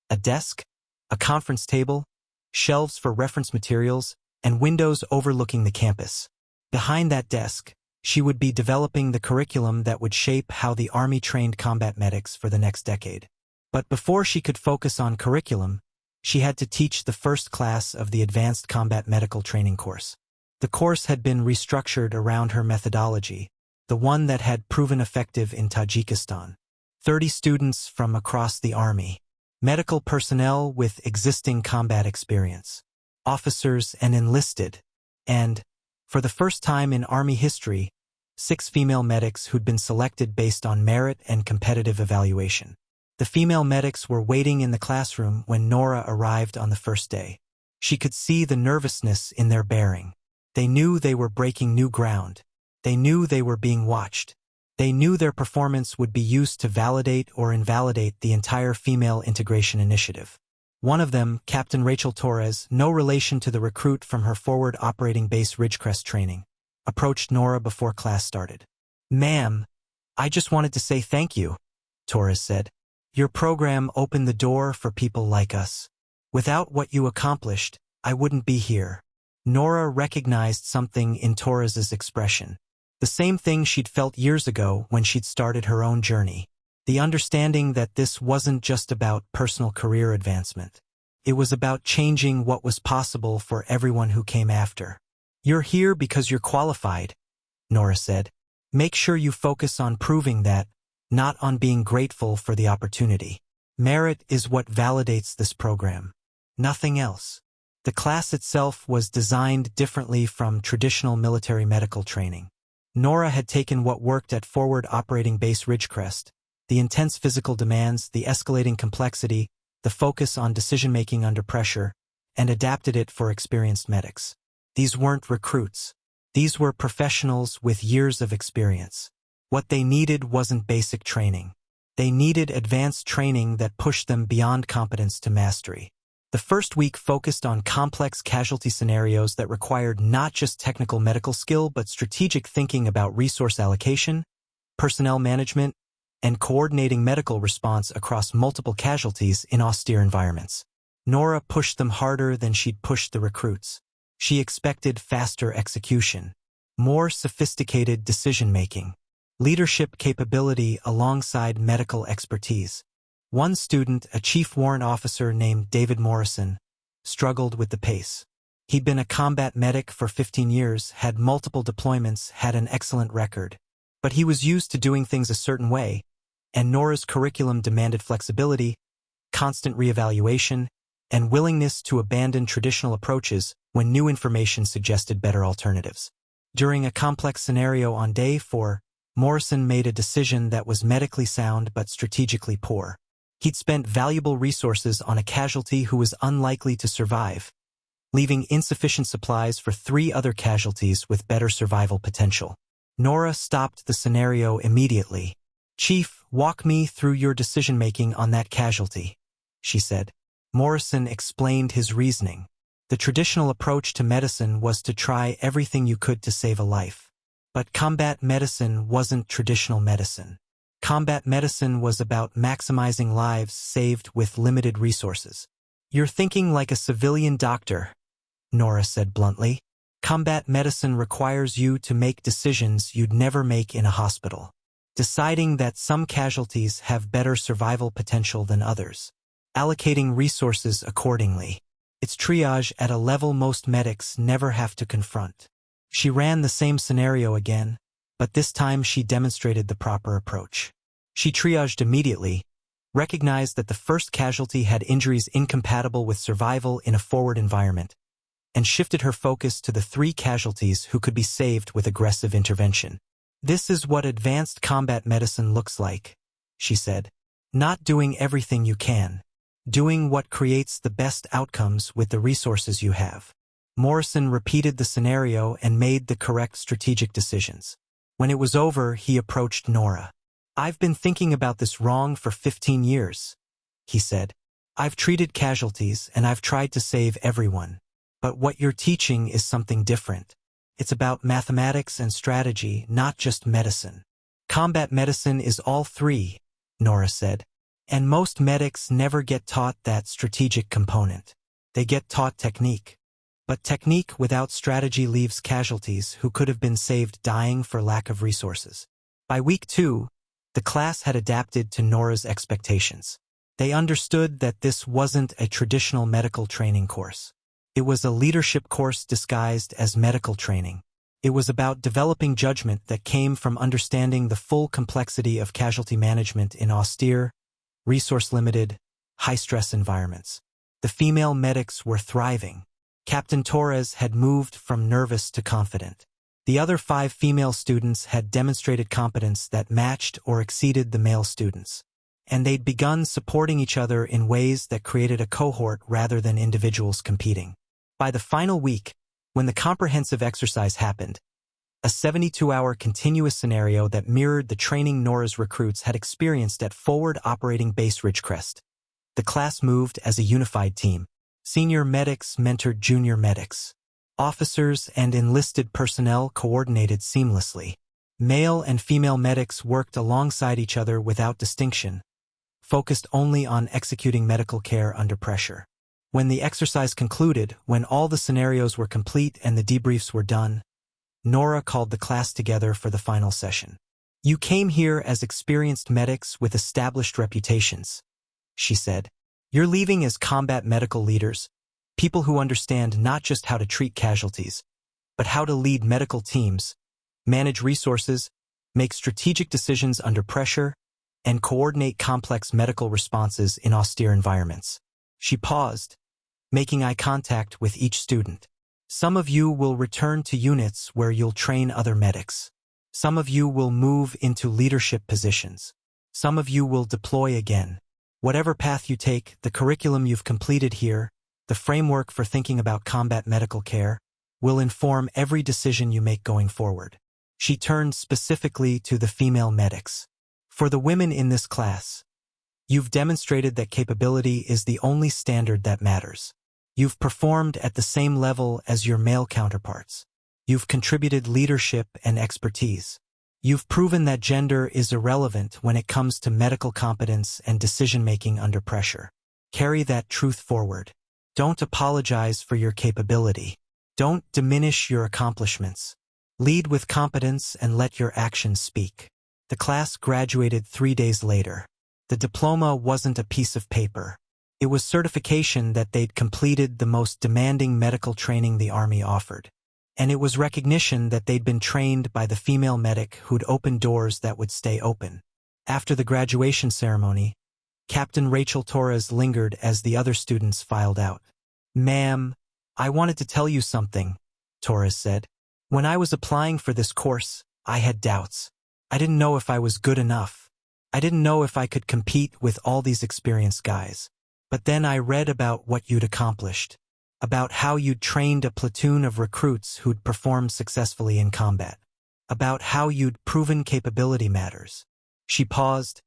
A desk, a conference table, shelves for reference materials, and windows overlooking the campus. Behind that desk, she would be developing the curriculum that would shape how the Army trained combat medics for the next decade. But before she could focus on curriculum, she had to teach the first class of the Advanced Combat Medical Training course. The course had been restructured around her methodology, the one that had proven effective in Tajikistan. 30 students from across the Army, medical personnel with existing combat experience, officers and enlisted, and, for the first time in Army history, 6 female medics who'd been selected based on merit and competitive evaluation. The female medics were waiting in the classroom when Nora arrived on the first day. She could see the nervousness in their bearing. They knew they were breaking new ground. They knew they were being watched. They knew their performance would be used to validate or invalidate the entire female integration initiative. One of them, Captain Rachel Torres, no relation to the recruit from her Forward Operating Base Ridgecrest training, approached Nora before class started. "Ma'am, I just wanted to say thank you," Torres said. "Your program opened the door for people like us. Without what you accomplished, I wouldn't be here." Nora recognized something in Torres's expression. The same thing she'd felt years ago when she'd started her own journey. The understanding that this wasn't just about personal career advancement. It was about changing what was possible for everyone who came after. "You're here because you're qualified," Nora said. "Make sure you focus on proving that, not on being grateful for the opportunity. Merit is what validates this program. Nothing else." The class itself was designed differently from traditional military medical training. Nora had taken what worked at Forward Operating Base Ridgecrest, the intense physical demands, the escalating complexity, the focus on decision-making under pressure, and adapted it for experienced medics. These weren't recruits. These were professionals with years of experience. What they needed wasn't basic training. They needed advanced training that pushed them beyond competence to mastery. The first week focused on complex casualty scenarios that required not just technical medical skill but strategic thinking about resource allocation, personnel management, and coordinating medical response across multiple casualties in austere environments. Nora pushed them harder than she'd pushed the recruits. She expected faster execution, more sophisticated decision-making, leadership capability alongside medical expertise. One student, a chief warrant officer named David Morrison, struggled with the pace. He'd been a combat medic for 15 years, had multiple deployments, had an excellent record. But he was used to doing things a certain way, and Nora's curriculum demanded flexibility, constant reevaluation, and willingness to abandon traditional approaches when new information suggested better alternatives. During a complex scenario on day 4, Morrison made a decision that was medically sound but strategically poor. He'd spent valuable resources on a casualty who was unlikely to survive, leaving insufficient supplies for 3 other casualties with better survival potential. Nora stopped the scenario immediately. "Chief, walk me through your decision-making on that casualty," she said. Morrison explained his reasoning. The traditional approach to medicine was to try everything you could to save a life. But combat medicine wasn't traditional medicine. Combat medicine was about maximizing lives saved with limited resources. "You're thinking like a civilian doctor," Nora said bluntly. "Combat medicine requires you to make decisions you'd never make in a hospital. Deciding that some casualties have better survival potential than others. Allocating resources accordingly. It's triage at a level most medics never have to confront." She ran the same scenario again, but this time she demonstrated the proper approach. She triaged immediately, recognized that the first casualty had injuries incompatible with survival in a forward environment, and shifted her focus to the 3 casualties who could be saved with aggressive intervention. "This is what advanced combat medicine looks like," she said. "Not doing everything you can. Doing what creates the best outcomes with the resources you have." Morrison repeated the scenario and made the correct strategic decisions. When it was over, he approached Nora. "I've been thinking about this wrong for 15 years, he said. "I've treated casualties and I've tried to save everyone. But what you're teaching is something different. It's about mathematics and strategy, not just medicine." "Combat medicine is all 3, Nora said. "And most medics never get taught that strategic component. They get taught technique. But technique without strategy leaves casualties who could have been saved dying for lack of resources." By week 2, the class had adapted to Nora's expectations. They understood that this wasn't a traditional medical training course. It was a leadership course disguised as medical training. It was about developing judgment that came from understanding the full complexity of casualty management in austere, resource-limited, high-stress environments. The female medics were thriving. Captain Torres had moved from nervous to confident. The other 5 female students had demonstrated competence that matched or exceeded the male students. And they'd begun supporting each other in ways that created a cohort rather than individuals competing. By the final week, when the comprehensive exercise happened, a 72-hour continuous scenario that mirrored the training Nora's recruits had experienced at Forward Operating Base Ridgecrest. The class moved as a unified team. Senior medics mentored junior medics. Officers and enlisted personnel coordinated seamlessly. Male and female medics worked alongside each other without distinction, focused only on executing medical care under pressure. When the exercise concluded, when all the scenarios were complete and the debriefs were done, Nora called the class together for the final session. "You came here as experienced medics with established reputations," she said. "You're leaving as combat medical leaders, people who understand not just how to treat casualties, but how to lead medical teams, manage resources, make strategic decisions under pressure, and coordinate complex medical responses in austere environments." She paused, making eye contact with each student. "Some of you will return to units where you'll train other medics. Some of you will move into leadership positions. Some of you will deploy again. Whatever path you take, the curriculum you've completed here, the framework for thinking about combat medical care, will inform every decision you make going forward." She turned specifically to the female medics. "For the women in this class, you've demonstrated that capability is the only standard that matters. You've performed at the same level as your male counterparts. You've contributed leadership and expertise. You've proven that gender is irrelevant when it comes to medical competence and decision-making under pressure. Carry that truth forward. Don't apologize for your capability. Don't diminish your accomplishments. Lead with competence and let your actions speak." The class graduated 3 days later. The diploma wasn't a piece of paper. It was certification that they'd completed the most demanding medical training the Army offered. And it was recognition that they'd been trained by the female medic who'd opened doors that would stay open. After the graduation ceremony, Captain Rachel Torres lingered as the other students filed out. "Ma'am, I wanted to tell you something," Torres said. "When I was applying for this course, I had doubts. I didn't know if I was good enough. I didn't know if I could compete with all these experienced guys. But then I read about what you'd accomplished, about how you'd trained a platoon of recruits who'd performed successfully in combat, about how you'd proven capability matters." She paused,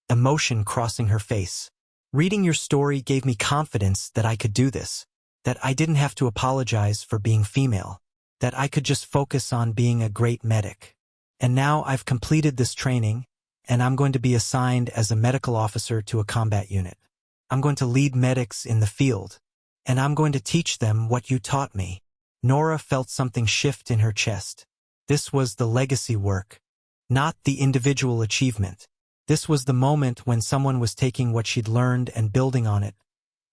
emotion crossing her face. "Reading your story gave me confidence that I could do this, that I didn't have to apologize for being female, that I could just focus on being a great medic. And now I've completed this training, and I'm going to be assigned as a medical officer to a combat unit. I'm going to lead medics in the field, and I'm going to teach them what you taught me." Nora felt something shift in her chest. This was the legacy work, not the individual achievement. This was the moment when someone was taking what she'd learned and building on it,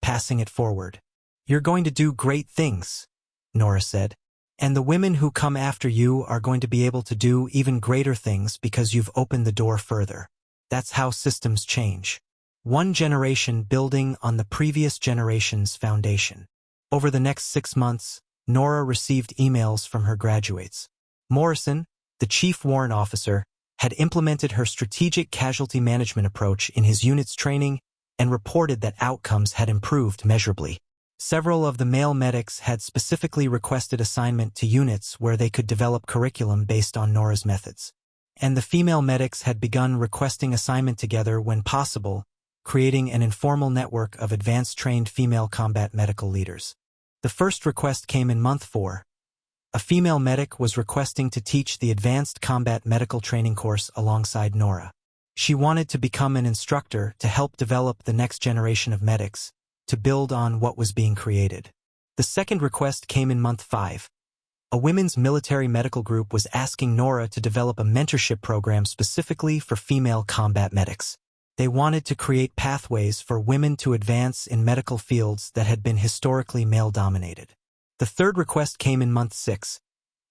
passing it forward. "You're going to do great things," Nora said. And the women who come after you are going to be able to do even greater things because you've opened the door further. That's how systems change. One generation building on the previous generation's foundation. Over the next 6 months, Nora received emails from her graduates. Morrison, the chief warrant officer, had implemented her strategic casualty management approach in his unit's training and reported that outcomes had improved measurably. Several of the male medics had specifically requested assignment to units where they could develop curriculum based on Nora's methods. And the female medics had begun requesting assignment together when possible, creating an informal network of advanced trained female combat medical leaders. The first request came in month 4. A female medic was requesting to teach the Advanced Combat Medical Training course alongside Nora. She wanted to become an instructor to help develop the next generation of medics, to build on what was being created. The second request came in month 5. A women's military medical group was asking Nora to develop a mentorship program specifically for female combat medics. They wanted to create pathways for women to advance in medical fields that had been historically male-dominated. The third request came in month 6.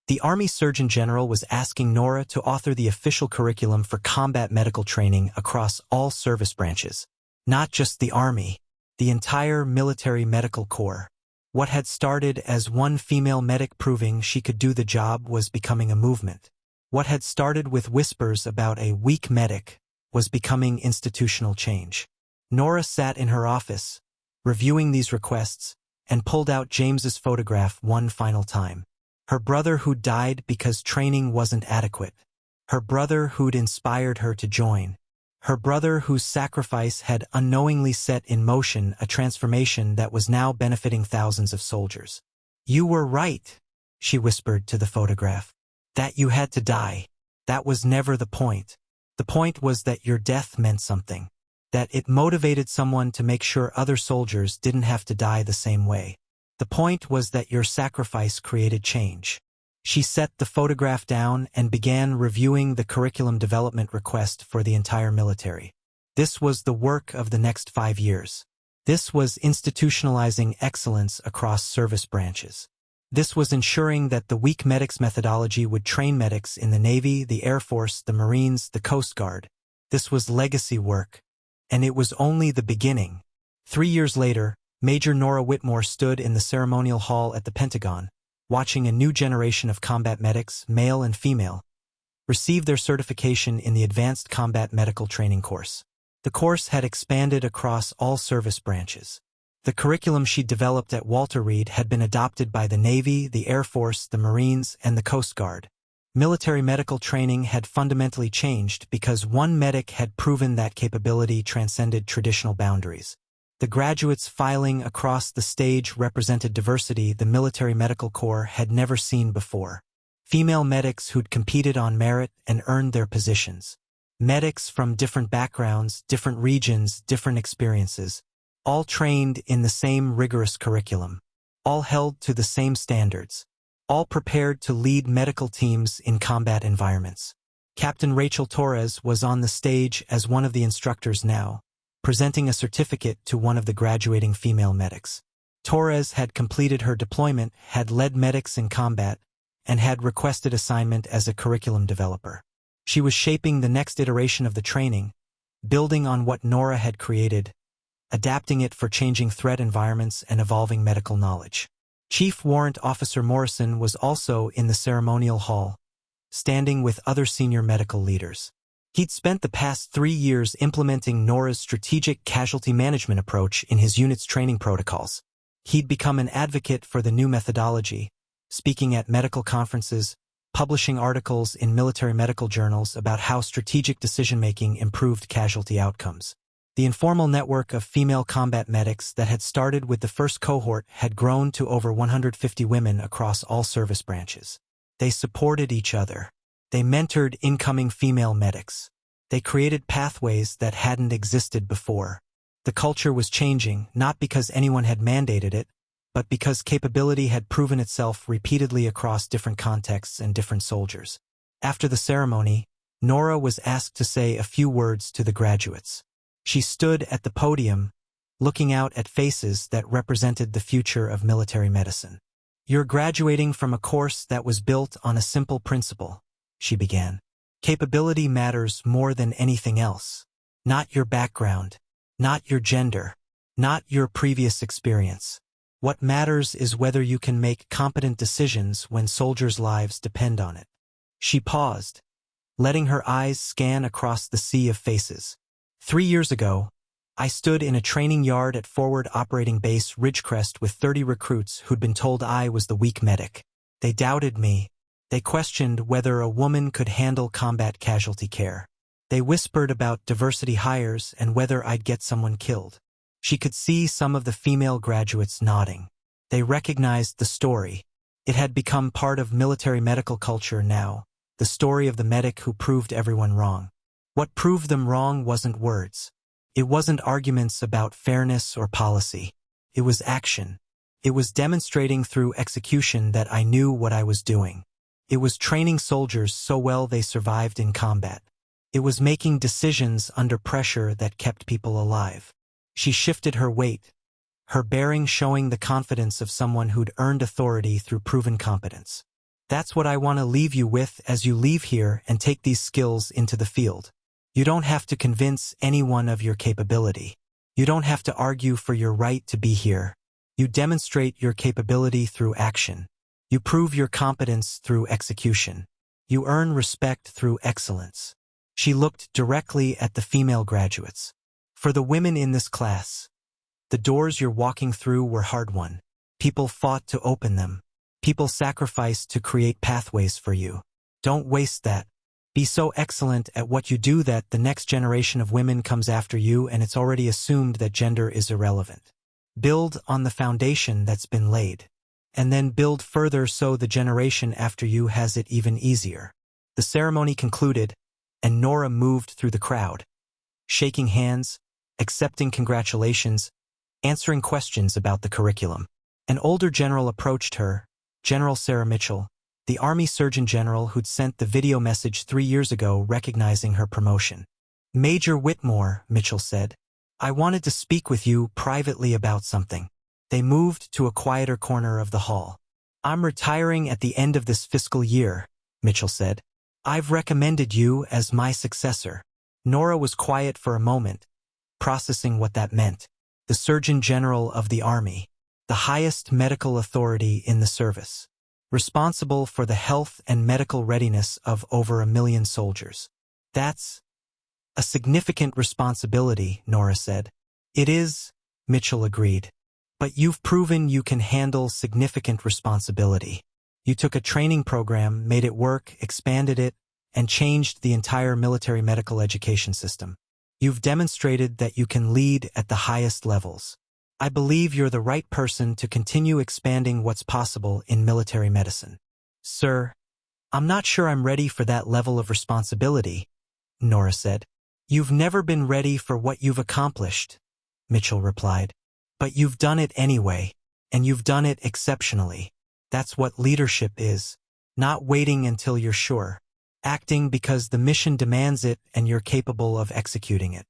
The Army Surgeon General was asking Nora to author the official curriculum for combat medical training across all service branches. Not just the Army, the entire military medical corps. What had started as one female medic proving she could do the job was becoming a movement. What had started with whispers about a weak medic was becoming institutional change. Nora sat in her office, reviewing these requests, and pulled out James's photograph one final time. Her brother who died because training wasn't adequate. Her brother who'd inspired her to join. Her brother whose sacrifice had unknowingly set in motion a transformation that was now benefiting thousands of soldiers. "You were right," she whispered to the photograph. "That you had to die. That was never the point. The point was that your death meant something. That it motivated someone to make sure other soldiers didn't have to die the same way. The point was that your sacrifice created change." She set the photograph down and began reviewing the curriculum development request for the entire military. This was the work of the next 5 years. This was institutionalizing excellence across service branches. This was ensuring that the weak medics methodology would train medics in the Navy, the Air Force, the Marines, the Coast Guard. This was legacy work. And it was only the beginning. 3 years later, Major Nora Whitmore stood in the ceremonial hall at the Pentagon, watching a new generation of combat medics, male and female, receive their certification in the Advanced Combat Medical Training course. The course had expanded across all service branches. The curriculum she'd developed at Walter Reed had been adopted by the Navy, the Air Force, the Marines, and the Coast Guard. Military medical training had fundamentally changed because one medic had proven that capability transcended traditional boundaries. The graduates filing across the stage represented diversity the military medical corps had never seen before. Female medics who'd competed on merit and earned their positions. Medics from different backgrounds, different regions, different experiences. All trained in the same rigorous curriculum. All held to the same standards. All prepared to lead medical teams in combat environments. Captain Rachel Torres was on the stage as one of the instructors now, presenting a certificate to one of the graduating female medics. Torres had completed her deployment, had led medics in combat, and had requested assignment as a curriculum developer. She was shaping the next iteration of the training, building on what Nora had created, adapting it for changing threat environments and evolving medical knowledge. Chief Warrant Officer Morrison was also in the ceremonial hall, standing with other senior medical leaders. He'd spent the past 3 years implementing Nora's strategic casualty management approach in his unit's training protocols. He'd become an advocate for the new methodology, speaking at medical conferences, publishing articles in military medical journals about how strategic decision-making improved casualty outcomes. The informal network of female combat medics that had started with the first cohort had grown to over 150 women across all service branches. They supported each other. They mentored incoming female medics. They created pathways that hadn't existed before. The culture was changing, not because anyone had mandated it, but because capability had proven itself repeatedly across different contexts and different soldiers. After the ceremony, Nora was asked to say a few words to the graduates. She stood at the podium, looking out at faces that represented the future of military medicine. You're graduating from a course that was built on a simple principle, she began. Capability matters more than anything else. Not your background, not your gender, not your previous experience. What matters is whether you can make competent decisions when soldiers' lives depend on it. She paused, letting her eyes scan across the sea of faces. 3 years ago, I stood in a training yard at Forward Operating Base Ridgecrest with 30 recruits who'd been told I was the weak medic. They doubted me. They questioned whether a woman could handle combat casualty care. They whispered about diversity hires and whether I'd get someone killed. She could see some of the female graduates nodding. They recognized the story. It had become part of military medical culture now, the story of the medic who proved everyone wrong. What proved them wrong wasn't words. It wasn't arguments about fairness or policy. It was action. It was demonstrating through execution that I knew what I was doing. It was training soldiers so well they survived in combat. It was making decisions under pressure that kept people alive. She shifted her weight, her bearing showing the confidence of someone who'd earned authority through proven competence. That's what I want to leave you with as you leave here and take these skills into the field. You don't have to convince anyone of your capability. You don't have to argue for your right to be here. You demonstrate your capability through action. You prove your competence through execution. You earn respect through excellence. She looked directly at the female graduates. For the women in this class, the doors you're walking through were hard-won. People fought to open them. People sacrificed to create pathways for you. Don't waste that. Be so excellent at what you do that the next generation of women comes after you and it's already assumed that gender is irrelevant. Build on the foundation that's been laid. And then build further so the generation after you has it even easier. The ceremony concluded, and Nora moved through the crowd, shaking hands, accepting congratulations, answering questions about the curriculum. An older general approached her, General Sarah Mitchell, the Army Surgeon General who'd sent the video message 3 years ago recognizing her promotion. Major Whitmore, Mitchell said, I wanted to speak with you privately about something. They moved to a quieter corner of the hall. I'm retiring at the end of this fiscal year, Mitchell said. I've recommended you as my successor. Nora was quiet for a moment, processing what that meant. The Surgeon General of the Army, the highest medical authority in the service, responsible for the health and medical readiness of over 1 million soldiers. That's a significant responsibility, Nora said. It is, Mitchell agreed. But you've proven you can handle significant responsibility. You took a training program, made it work, expanded it, and changed the entire military medical education system. You've demonstrated that you can lead at the highest levels. I believe you're the right person to continue expanding what's possible in military medicine. Sir, I'm not sure I'm ready for that level of responsibility, Nora said. You've never been ready for what you've accomplished, Mitchell replied. But you've done it anyway, and you've done it exceptionally. That's what leadership is. Not waiting until you're sure. Acting because the mission demands it and you're capable of executing it.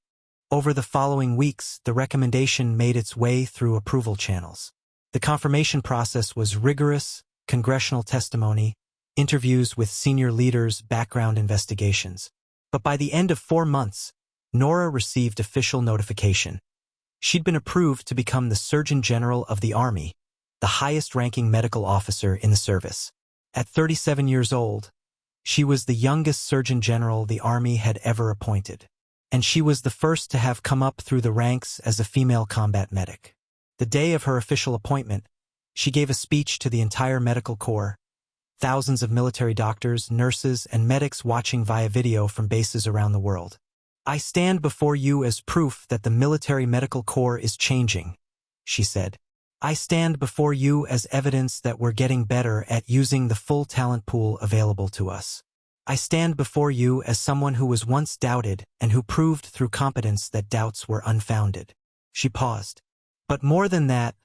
Over the following weeks, the recommendation made its way through approval channels. The confirmation process was rigorous, congressional testimony, interviews with senior leaders, background investigations. But by the end of 4 months, Nora received official notification. She'd been approved to become the Surgeon General of the Army, the highest-ranking medical officer in the service. At 37 years old, she was the youngest Surgeon General the Army had ever appointed. And she was the first to have come up through the ranks as a female combat medic. The day of her official appointment, she gave a speech to the entire medical corps, thousands of military doctors, nurses, and medics watching via video from bases around the world. I stand before you as proof that the military medical corps is changing, she said. I stand before you as evidence that we're getting better at using the full talent pool available to us. I stand before you as someone who was once doubted and who proved through competence that doubts were unfounded. She paused. But more than that,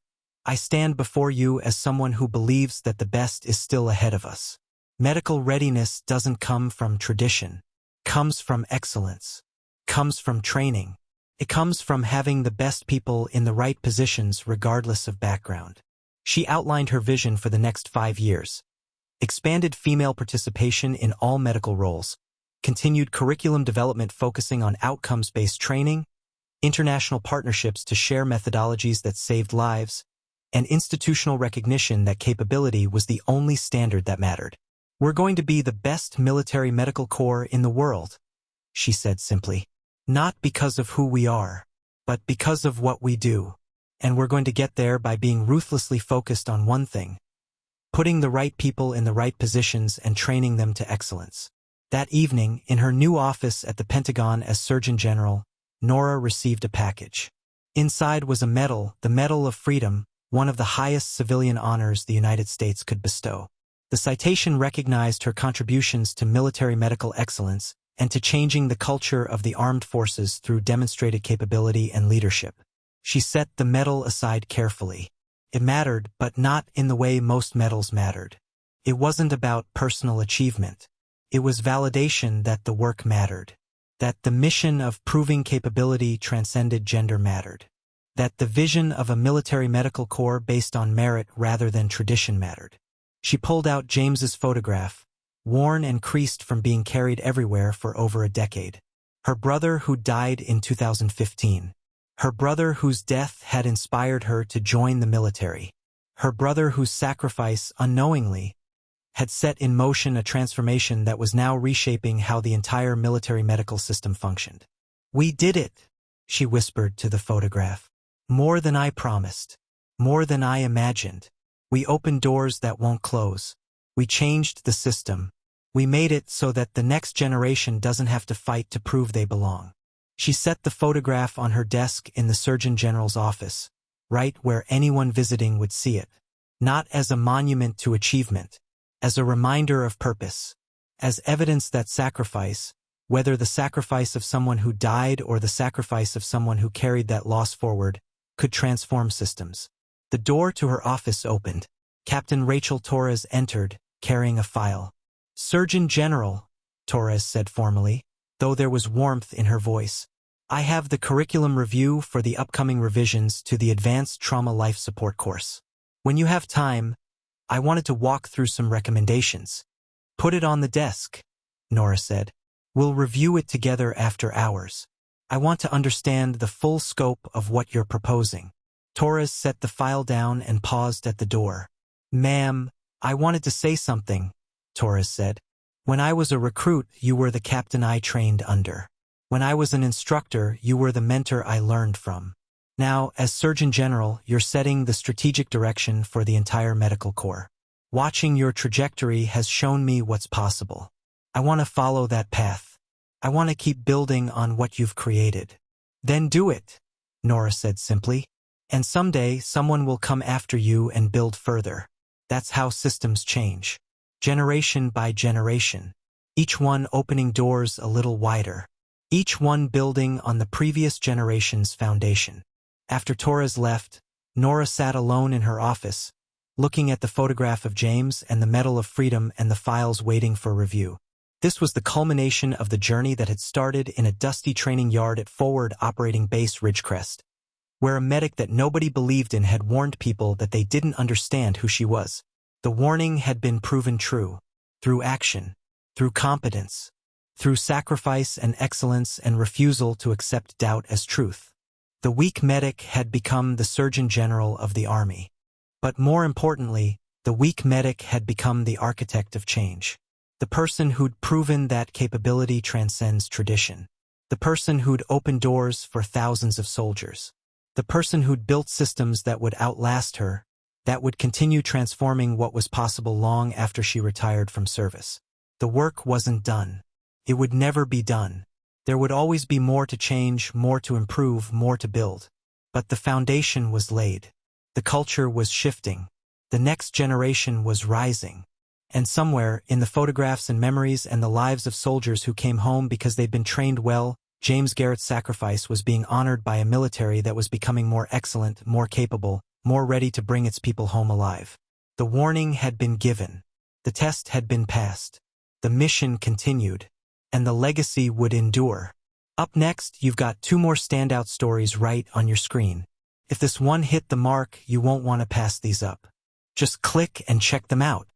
I stand before you as someone who believes that the best is still ahead of us. Medical readiness doesn't come from tradition. It comes from excellence. It comes from training. It comes from having the best people in the right positions regardless of background. She outlined her vision for the next 5 years. Expanded female participation in all medical roles, continued curriculum development focusing on outcomes-based training, international partnerships to share methodologies that saved lives, and institutional recognition that capability was the only standard that mattered. "We're going to be the best military medical corps in the world," she said simply. "Not because of who we are, but because of what we do. And we're going to get there by being ruthlessly focused on one thing: putting the right people in the right positions and training them to excellence." That evening, in her new office at the Pentagon as Surgeon General, Nora received a package. Inside was a medal, the Medal of Freedom, one of the highest civilian honors the United States could bestow. The citation recognized her contributions to military medical excellence and to changing the culture of the armed forces through demonstrated capability and leadership. She set the medal aside carefully. It mattered, but not in the way most medals mattered. It wasn't about personal achievement. It was validation that the work mattered, that the mission of proving capability transcended gender mattered, that the vision of a military medical corps based on merit rather than tradition mattered. She pulled out James's photograph, worn and creased from being carried everywhere for over a decade. Her brother who died in 2015. Her brother whose death had inspired her to join the military. Her brother whose sacrifice, unknowingly, had set in motion a transformation that was now reshaping how the entire military medical system functioned. "We did it," she whispered to the photograph. "More than I promised. More than I imagined. We opened doors that won't close. We changed the system. We made it so that the next generation doesn't have to fight to prove they belong." She set the photograph on her desk in the Surgeon General's office, right where anyone visiting would see it. Not as a monument to achievement, as a reminder of purpose, as evidence that sacrifice, whether the sacrifice of someone who died or the sacrifice of someone who carried that loss forward, could transform systems. The door to her office opened. Captain Rachel Torres entered, carrying a file. "Surgeon General," Torres said formally, though there was warmth in her voice, "I have the curriculum review for the upcoming revisions to the Advanced Trauma Life Support course. When you have time, I wanted to walk through some recommendations." "Put it on the desk," Nora said. "We'll review it together after hours. I want to understand the full scope of what you're proposing." Torres set the file down and paused at the door. "Ma'am, I wanted to say something," Torres said. "When I was a recruit, you were the captain I trained under. When I was an instructor, you were the mentor I learned from. Now, as Surgeon General, you're setting the strategic direction for the entire medical corps. Watching your trajectory has shown me what's possible. I want to follow that path. I want to keep building on what you've created." "Then do it," Nora said simply. "And someday, someone will come after you and build further. That's how systems change. Generation by generation. Each one opening doors a little wider. Each one building on the previous generation's foundation." After Torres left, Nora sat alone in her office, looking at the photograph of James and the Medal of Freedom and the files waiting for review. This was the culmination of the journey that had started in a dusty training yard at Forward Operating Base Ridgecrest, where a medic that nobody believed in had warned people that they didn't understand who she was. The warning had been proven true, through action, through competence, through sacrifice and excellence and refusal to accept doubt as truth. The weak medic had become the Surgeon General of the Army. But more importantly, the weak medic had become the architect of change. The person who'd proven that capability transcends tradition. The person who'd opened doors for thousands of soldiers. The person who'd built systems that would outlast her, that would continue transforming what was possible long after she retired from service. The work wasn't done. It would never be done. There would always be more to change, more to improve, more to build. But the foundation was laid. The culture was shifting. The next generation was rising. And somewhere, in the photographs and memories and the lives of soldiers who came home because they'd been trained well, James Garrett's sacrifice was being honored by a military that was becoming more excellent, more capable, more ready to bring its people home alive. The warning had been given. The test had been passed. The mission continued. And the legacy would endure. Up next, you've got 2 more standout stories right on your screen. If this one hit the mark, you won't want to pass these up. Just click and check them out.